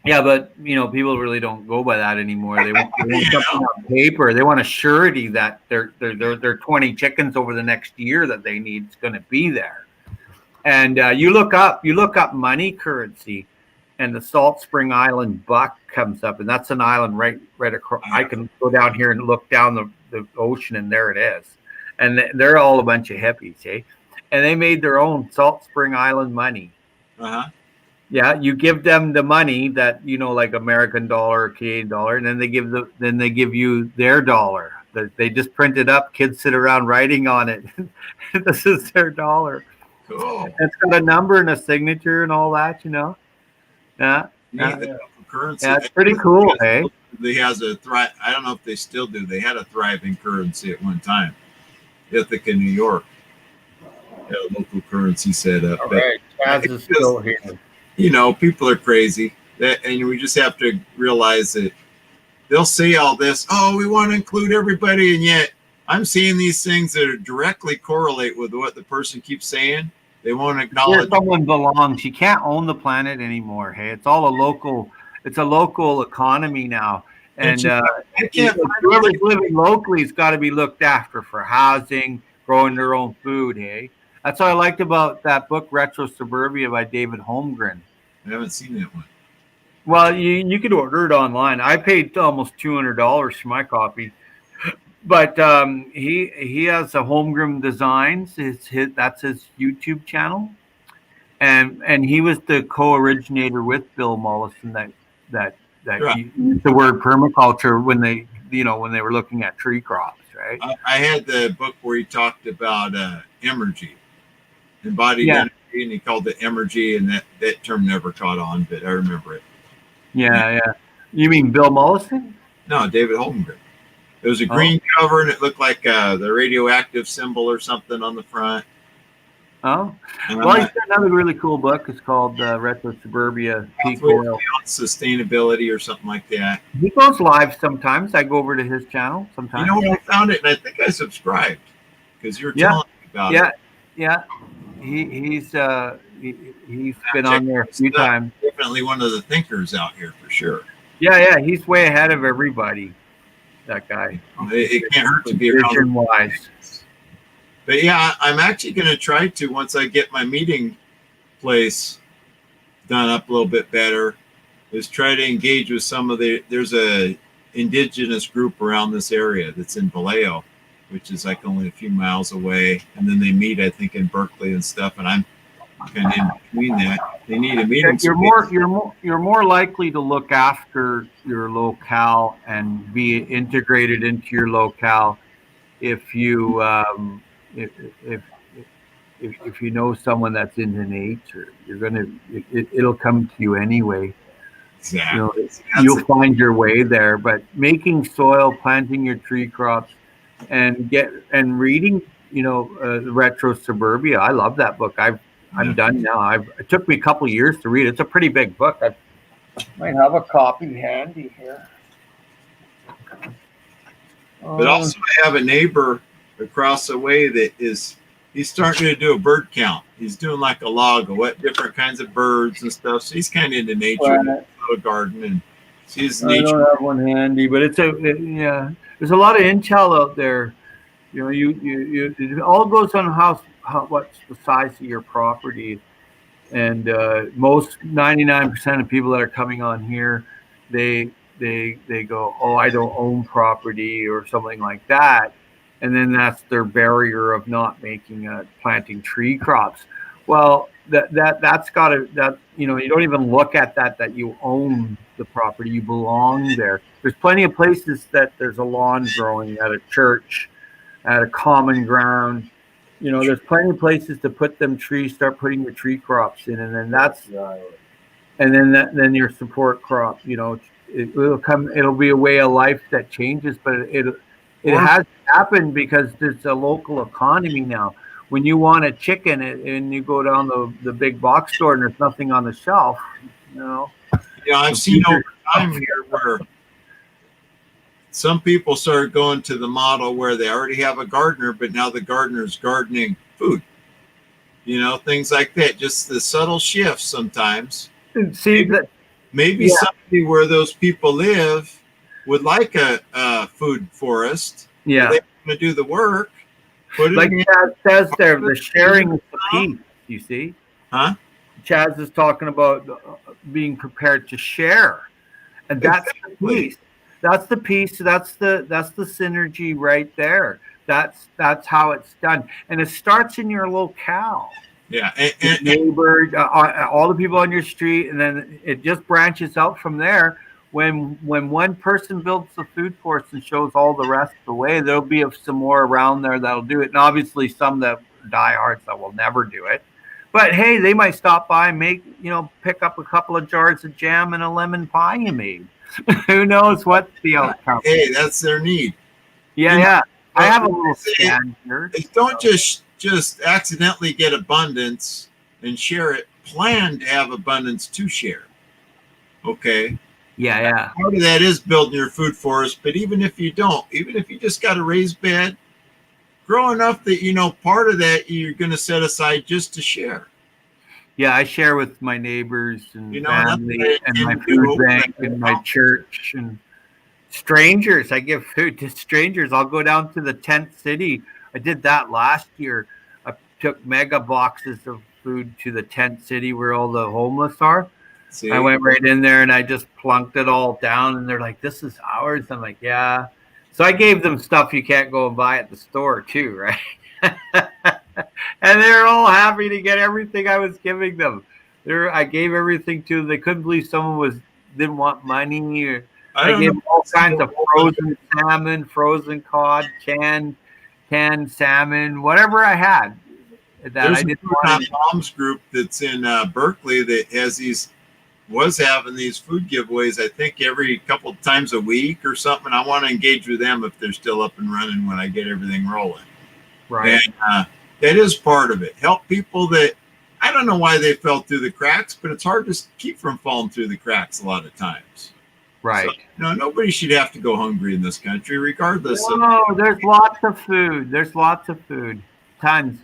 Yeah, but people really don't go by that anymore. They want something on paper. They want a surety that their 20 chickens over the next year that they need is going to be there. And you look up money currency, and the Salt Spring Island buck comes up, and that's an island right across. I can go down here and look down the ocean, and there it is. And they're all a bunch of hippies, eh? And they made their own Salt Spring Island money. Uh-huh. Yeah, you give them the money that like American dollar or Canadian dollar, and then they give you their dollar. They just print it up. Kids sit around writing on it. This is their dollar. Cool. It's got a number and a signature and all that. Yeah. Currency. Yeah, it's pretty cool, hey. They has a I don't know if they still do. They had a thriving currency at one time. Ithaca, New York. local currency setup. All But right, Chaz is still here. you know, people are crazy. And we just have to realize that they'll say all this, oh, we want to include everybody, and yet I'm seeing these things that are directly correlate with what the person keeps saying. They won't Where acknowledge someone belongs. You can't own the planet anymore. Hey, it's all a local. It's a local economy now, and I can't find whoever's living locally has got to be looked after for housing, growing their own food. Hey, that's what I liked about that book, Retro Suburbia by David Holmgren. I haven't seen that one. Well, you could order it online. I paid almost $200 for my copy, but he has a Holmgren Designs. That's his YouTube channel, and he was the co-originator with Bill Mollison that Right. used the word permaculture when they were looking at tree crops, right? I had the book where he talked about emergy, embodied energy, and he called it emergy, and that term never caught on, but I remember it. Yeah. You mean Bill Mollison? No, David Holmgren. It was a green cover, and it looked like the radioactive symbol or something on the front. Oh, well, he's got another really cool book. It's called Retro Suburbia Peak Oil. Sustainability or something like that. He goes live sometimes. I go over to his channel sometimes. You know, I found it, and I think I subscribed because you were telling me about it. Yeah. He's been on there a few times. Definitely one of the thinkers out here for sure. Yeah. He's way ahead of everybody. That guy. It can't hurt to be around. Wise. But yeah, I'm actually going to try to, once I get my meeting place done up a little bit better, is try to engage with some of there's a indigenous group around this area that's in Vallejo, which is like only a few miles away. And then they meet, I think, in Berkeley and stuff. And I'm kind of in between that. They need a meeting. You're more likely to look after your locale and be integrated into your locale if you if you know someone that's into nature. It'll come to you anyway. Exactly. You'll find your way there. But making soil, planting your tree crops, and reading, Retro Suburbia. I love that book. I'm done now. It took me a couple of years to read. It's a pretty big book. I might have a copy handy here. But also, I have a neighbor across the way he's starting to do a bird count. He's doing like a log of what different kinds of birds and stuff. So he's kind of into nature, a garden, and sees nature. I don't have one handy, but there's a lot of intel out there. It all goes on what's the size of your property, and most 99% of people that are coming on here, they go, oh, I don't own property or something like that, and then that's their barrier of not planting tree crops. Well, that's got to you don't even look at that you own the property, you belong there. There's plenty of places that there's a lawn growing at a church, at a common ground. There's plenty of places to put them trees, start putting your tree crops in, and then then your support crop, it'll be a way of life that changes, but it has happened because there's a local economy now. When you want a chicken and you go down the big box store and there's nothing on the shelf, I've seen over time here where some people started going to the model where they already have a gardener, but now the gardener's gardening food. Things like that. Just the subtle shifts sometimes. See maybe somebody where those people live would like a food forest. Yeah, they want to do the work. Like Chaz says there, the sharing is the piece. You see, Chaz is talking about being prepared to share, and that's the piece. That's the piece. That's the synergy right there. That's how it's done, and it starts in your locale. Yeah, and neighbor, all the people on your street, and then it just branches out from there. When one person builds the food forest and shows all the rest of the way, there'll be some more around there that'll do it, and obviously some that diehards that will never do it. But hey, they might stop by and pick up a couple of jars of jam and a lemon pie you made. Who knows what the outcome? Hey, that's their need. Yeah. I have a little stand here. Don't just just accidentally get abundance and share it. Plan to have abundance to share. Okay. Yeah. Part of that is building your food forest, but even if you don't, even if you just got a raised bed, grow enough that you know part of that you're going to set aside just to share. Yeah, I share with my neighbors and family and my and food bank and my church and strangers. I give food to strangers. I'll go down to the tent city. I did that last year. I took mega boxes of food to the tent city where all the homeless are. See? I went right in there and I just plunked it all down, and they're like, "This is ours." I'm like, "Yeah." So I gave them stuff you can't go and buy at the store too, right? And they're all happy to get everything I was giving them. I gave everything to them. They couldn't believe someone didn't want money. Or I gave them all kinds of frozen salmon, frozen cod, canned salmon, whatever I had. There's a Moms group that's in Berkeley that was having these food giveaways, I think every couple of times a week or something. I want to engage with them if they're still up and running when I get everything rolling. Right. And that is part of it. Help people that, I don't know why they fell through the cracks, but it's hard to keep from falling through the cracks a lot of times. Right. So, nobody should have to go hungry in this country, regardless of. No, there's lots of food. There's lots of food. Tons.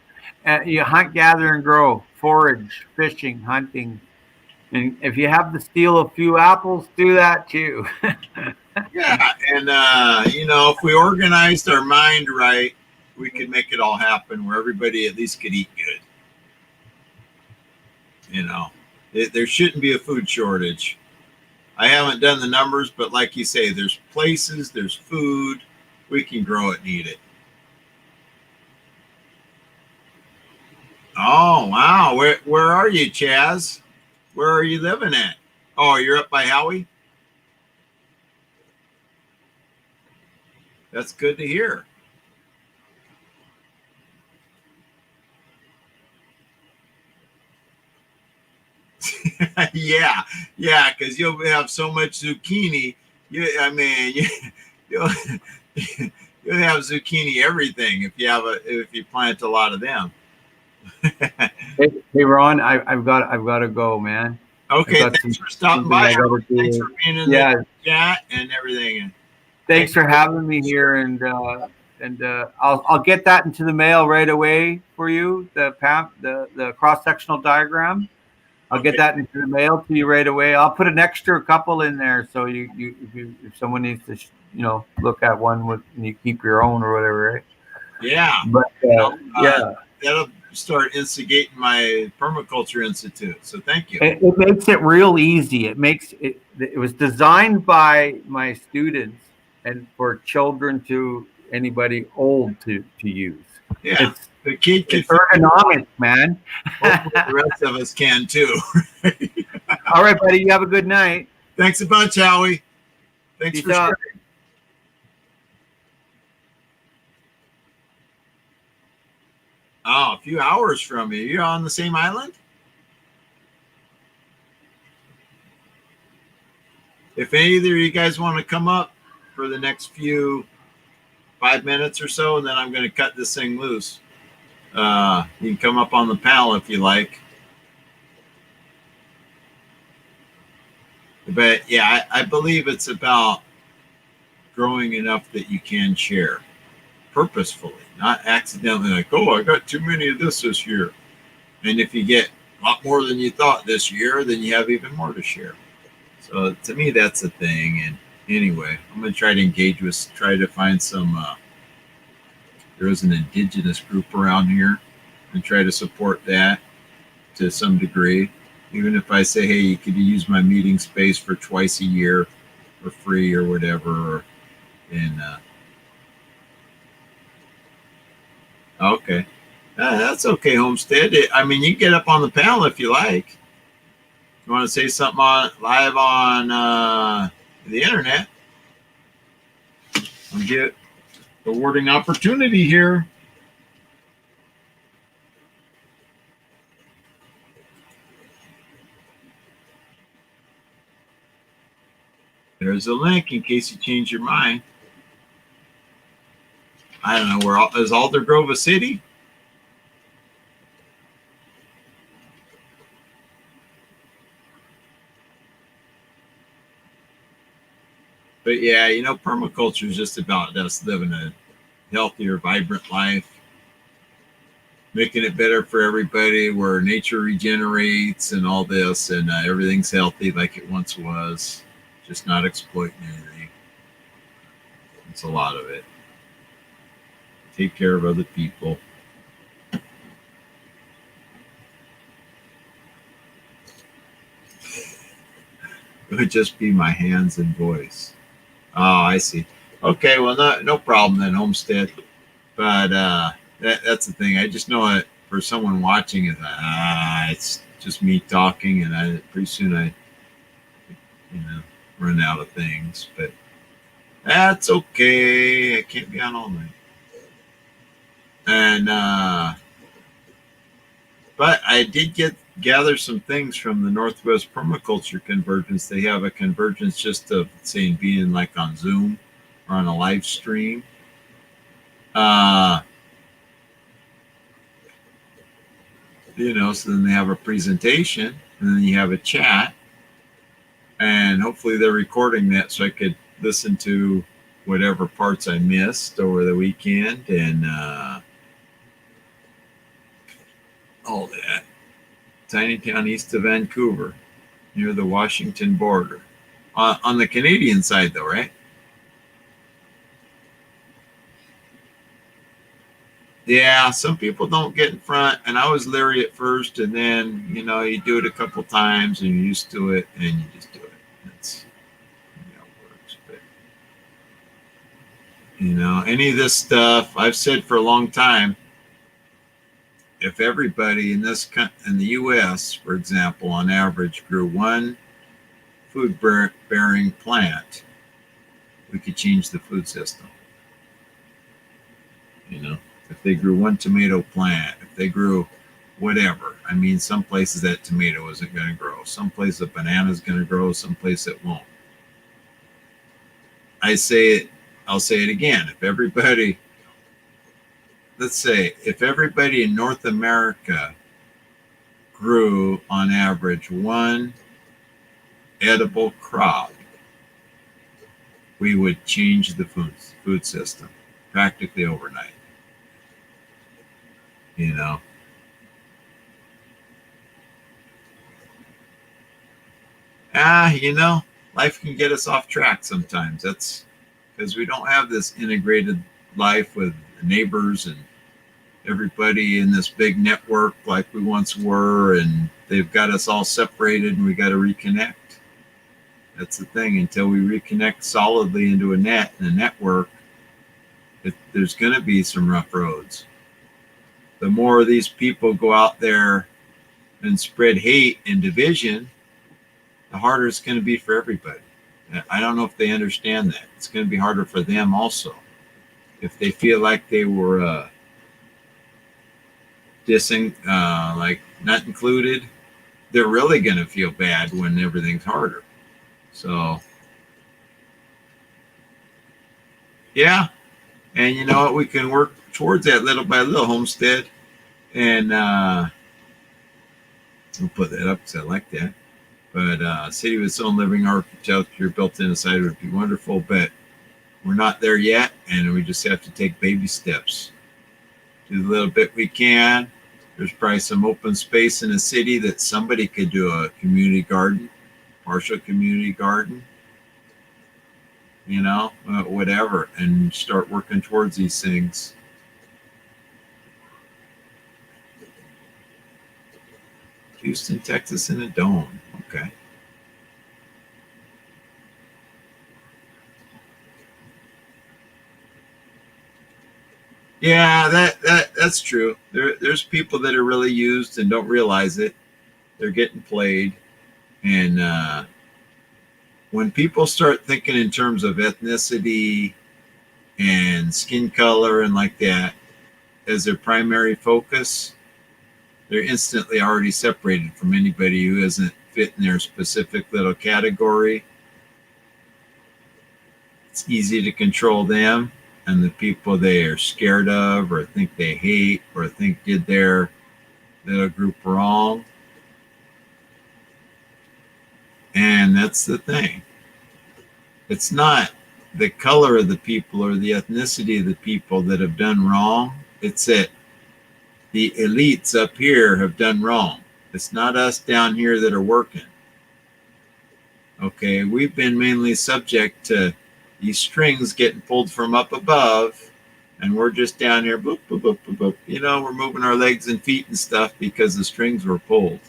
You hunt, gather, and grow. Forage, fishing, hunting. And if you have to steal a few apples, do that too. Yeah. And, if we organized our mind right, we could make it all happen where everybody at least could eat good. There shouldn't be a food shortage. I haven't done the numbers, but like you say, there's places, there's food, we can grow it and eat it. Oh, wow. Where are you, Chaz? Where are you living at? Oh, you're up by Howie? That's good to hear. yeah, because you'll have so much zucchini. You'll have zucchini everything if you plant a lot of them. Hey, Ron, I've got to go, man. Okay, thanks for stopping by. Thanks for being in the chat and everything. Thanks for having me here, and I'll get that into the mail right away for you. The cross sectional diagram. I'll get that into the mail to you right away. I'll put an extra couple in there, so if someone needs to look at one and you keep your own or whatever, right? Yeah, but that'll start instigating my Permaculture Institute. So thank you. It makes it real easy. It was designed by my students and for children to anybody old to use. Yeah. The kid can ergonomics, man. The rest of us can too. All right, buddy. You have a good night. Thanks a bunch, Howie. Thanks for sharing. Oh, a few hours from you. You're on the same island? If either of you guys want to come up for the next 5 minutes or so, then I'm going to cut this thing loose. You can come up on the panel if you like. But yeah, I believe it's about growing enough that you can share purposefully, not accidentally, like, oh, I got too many of this year. And if you get a lot more than you thought this year, then you have even more to share. So to me, that's the thing. And anyway, I'm going to try to engage with, try to find some, there is an indigenous group around here, and try to support that to some degree. Even if I say, hey, you could use my meeting space for twice a year for free or whatever. And okay. That's okay, Homestead. I mean, you can get up on the panel if you like. You want to say something live on the internet? I'll get rewarding opportunity here. There's a link in case you change your mind. I don't know, is Alder Grove a city? But yeah, permaculture is just about us living a healthier, vibrant life, making it better for everybody, where nature regenerates and all this, and everything's healthy like it once was, just not exploiting anything. It's a lot of it. Take care of other people. It would just be my hands and voice. Oh, I see. Okay, well, no problem then, Homestead. But that's the thing. I just know it for someone watching is it's just me talking, and pretty soon I run out of things. But that's okay. I can't be on all night. And but I did gather some things from the Northwest Permaculture Convergence. They have a convergence just of saying being like on Zoom or on a live stream. So then they have a presentation, and then you have a chat, and hopefully they're recording that so I could listen to whatever parts I missed over the weekend, and all that. Tiny town east of Vancouver, near the Washington border. On the Canadian side, though, right? Yeah, some people don't get in front, and I was leery at first, and then you do it a couple times, and you're used to it, and you just do it. That's how it works. But any of this stuff, I've said for a long time, if everybody in the U.S., for example, on average, grew one food-bearing plant, we could change the food system. If they grew one tomato plant, if they grew whatever. I mean, some places that tomato isn't going to grow. Some places a banana is going to grow. Some place it won't. I'll say it again. Let's say if everybody in North America grew on average one edible crop, we would change the food system practically overnight. Life can get us off track sometimes. That's because we don't have this integrated life with neighbors and everybody in this big network like we once were, and they've got us all separated, and we got to reconnect. That's the thing. Until we reconnect solidly into a network, there's going to be some rough roads. The more of these people go out there and spread hate and division, the harder it's going to be for everybody. I don't know if they understand that. It's going to be harder for them also. If they feel like they were dissing, like not included, they're really going to feel bad when everything's harder. So, yeah. And you know what? We can work towards that little by little, Homestead. And we'll put that up because I like that. But city with its own living architecture built inside would be wonderful. But we're not there yet. And we just have to take baby steps. Do the little bit we can. There's probably some open space in the city that somebody could do a community garden, partial community garden. Whatever, and start working towards these things. Houston, Texas in a dome. Okay. Yeah, that's true. There's people that are really used and don't realize it. They're getting played. And when people start thinking in terms of ethnicity and skin color and like that as their primary focus, they're instantly already separated from anybody who isn't fit in their specific little category. It's easy to control them and the people they are scared of or think they hate or think did their little group wrong. And that's the thing. It's not the color of the people or the ethnicity of the people that have done wrong. It's that the elites up here have done wrong. It's not us down here that are working. Okay, we've been mainly subject to these strings getting pulled from up above, and we're just down here, boop, boop, boop, boop, boop. You know, we're moving our legs and feet and stuff because the strings were pulled.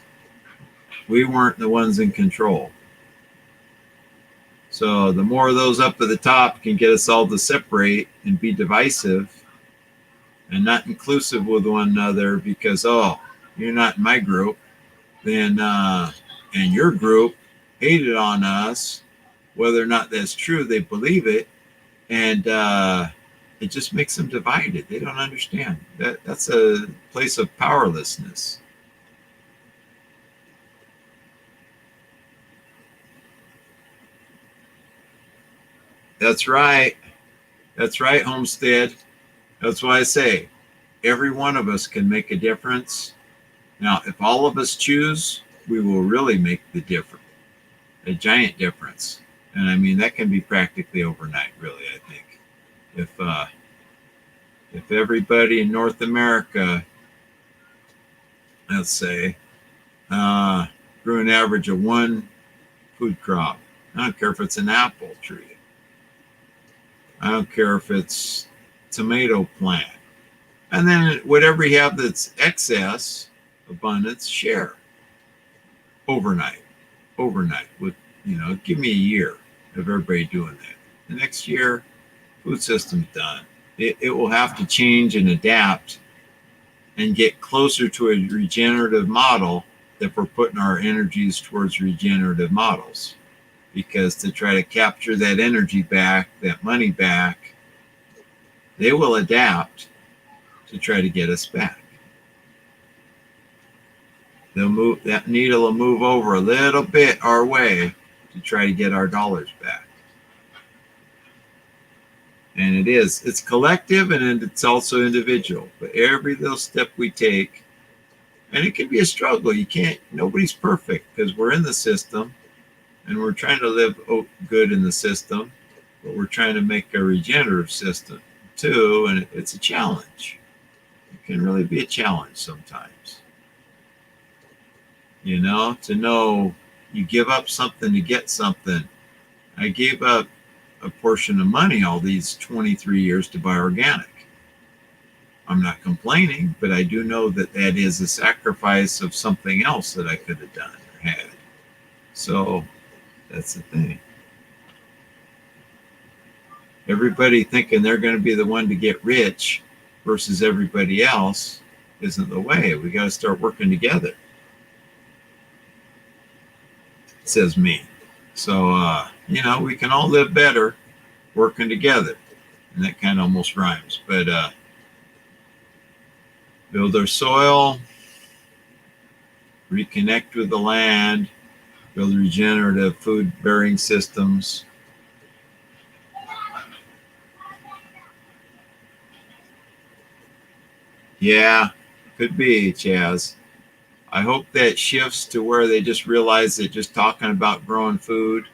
We weren't the ones in control. So the more of those up at the top can get us all to separate and be divisive and not inclusive with one another because, oh, you're not in my group, then, and your group hated on us, whether or not that's true, they believe it, and it just makes them divided. They don't understand. That's a place of powerlessness. That's right. That's right, Homestead. That's why I say every one of us can make a difference. Now, if all of us choose, we will really make the difference, a giant difference. And I mean, that can be practically overnight, really, I think. If everybody in North America, let's say, grew an average of one food crop, I don't care if it's an apple tree. I don't care if it's tomato plant. And then whatever you have that's excess, abundance, share. Overnight with, give me a year of everybody doing that. The next year, food system's done. It will have to change and adapt and get closer to a regenerative model if we're putting our energies towards regenerative models. Because to try to capture that energy back, that money back, they will adapt to try to get us back. They'll move, that needle will move over a little bit our way to try to get our dollars back. And it's collective and it's also individual. But every little step we take, and it can be a struggle. Nobody's perfect because we're in the system and we're trying to live good in the system, but we're trying to make a regenerative system too. And it's a challenge. It can really be a challenge sometimes. To know you give up something to get something. I gave up a portion of money all these 23 years to buy organic. I'm not complaining, but I do know that is a sacrifice of something else that I could have done or had. So that's the thing. Everybody thinking they're going to be the one to get rich versus everybody else isn't the way. We got to start working together. Says me. So, we can all live better working together. And that kind of almost rhymes. But build our soil, reconnect with the land, build regenerative food-bearing systems. Yeah, could be, Chaz. I hope that shifts to where they just realize that just talking about growing food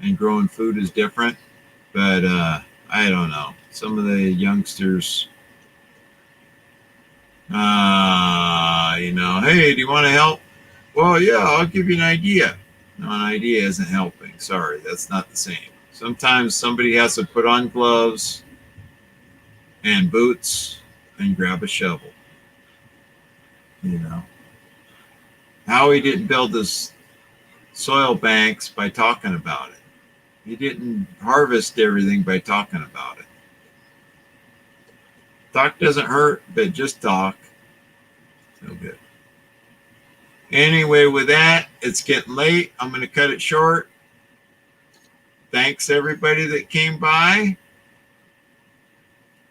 and growing food is different. But I don't know. Some of the youngsters, hey, do you want to help? Well, yeah, I'll give you an idea. No, an idea isn't helping. Sorry, that's not the same. Sometimes somebody has to put on gloves and boots and grab a shovel. Howie didn't build his soil banks by talking about it. He didn't harvest everything by talking about it. Talk doesn't hurt, but just talk. No good. Anyway, with that, it's getting late. I'm going to cut it short. Thanks, everybody that came by.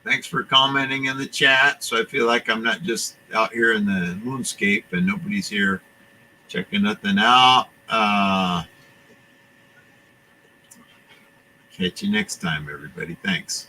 Thanks for commenting in the chat. So I feel like I'm not just out here in the moonscape and nobody's here checking nothing out. Catch you next time, everybody. Thanks.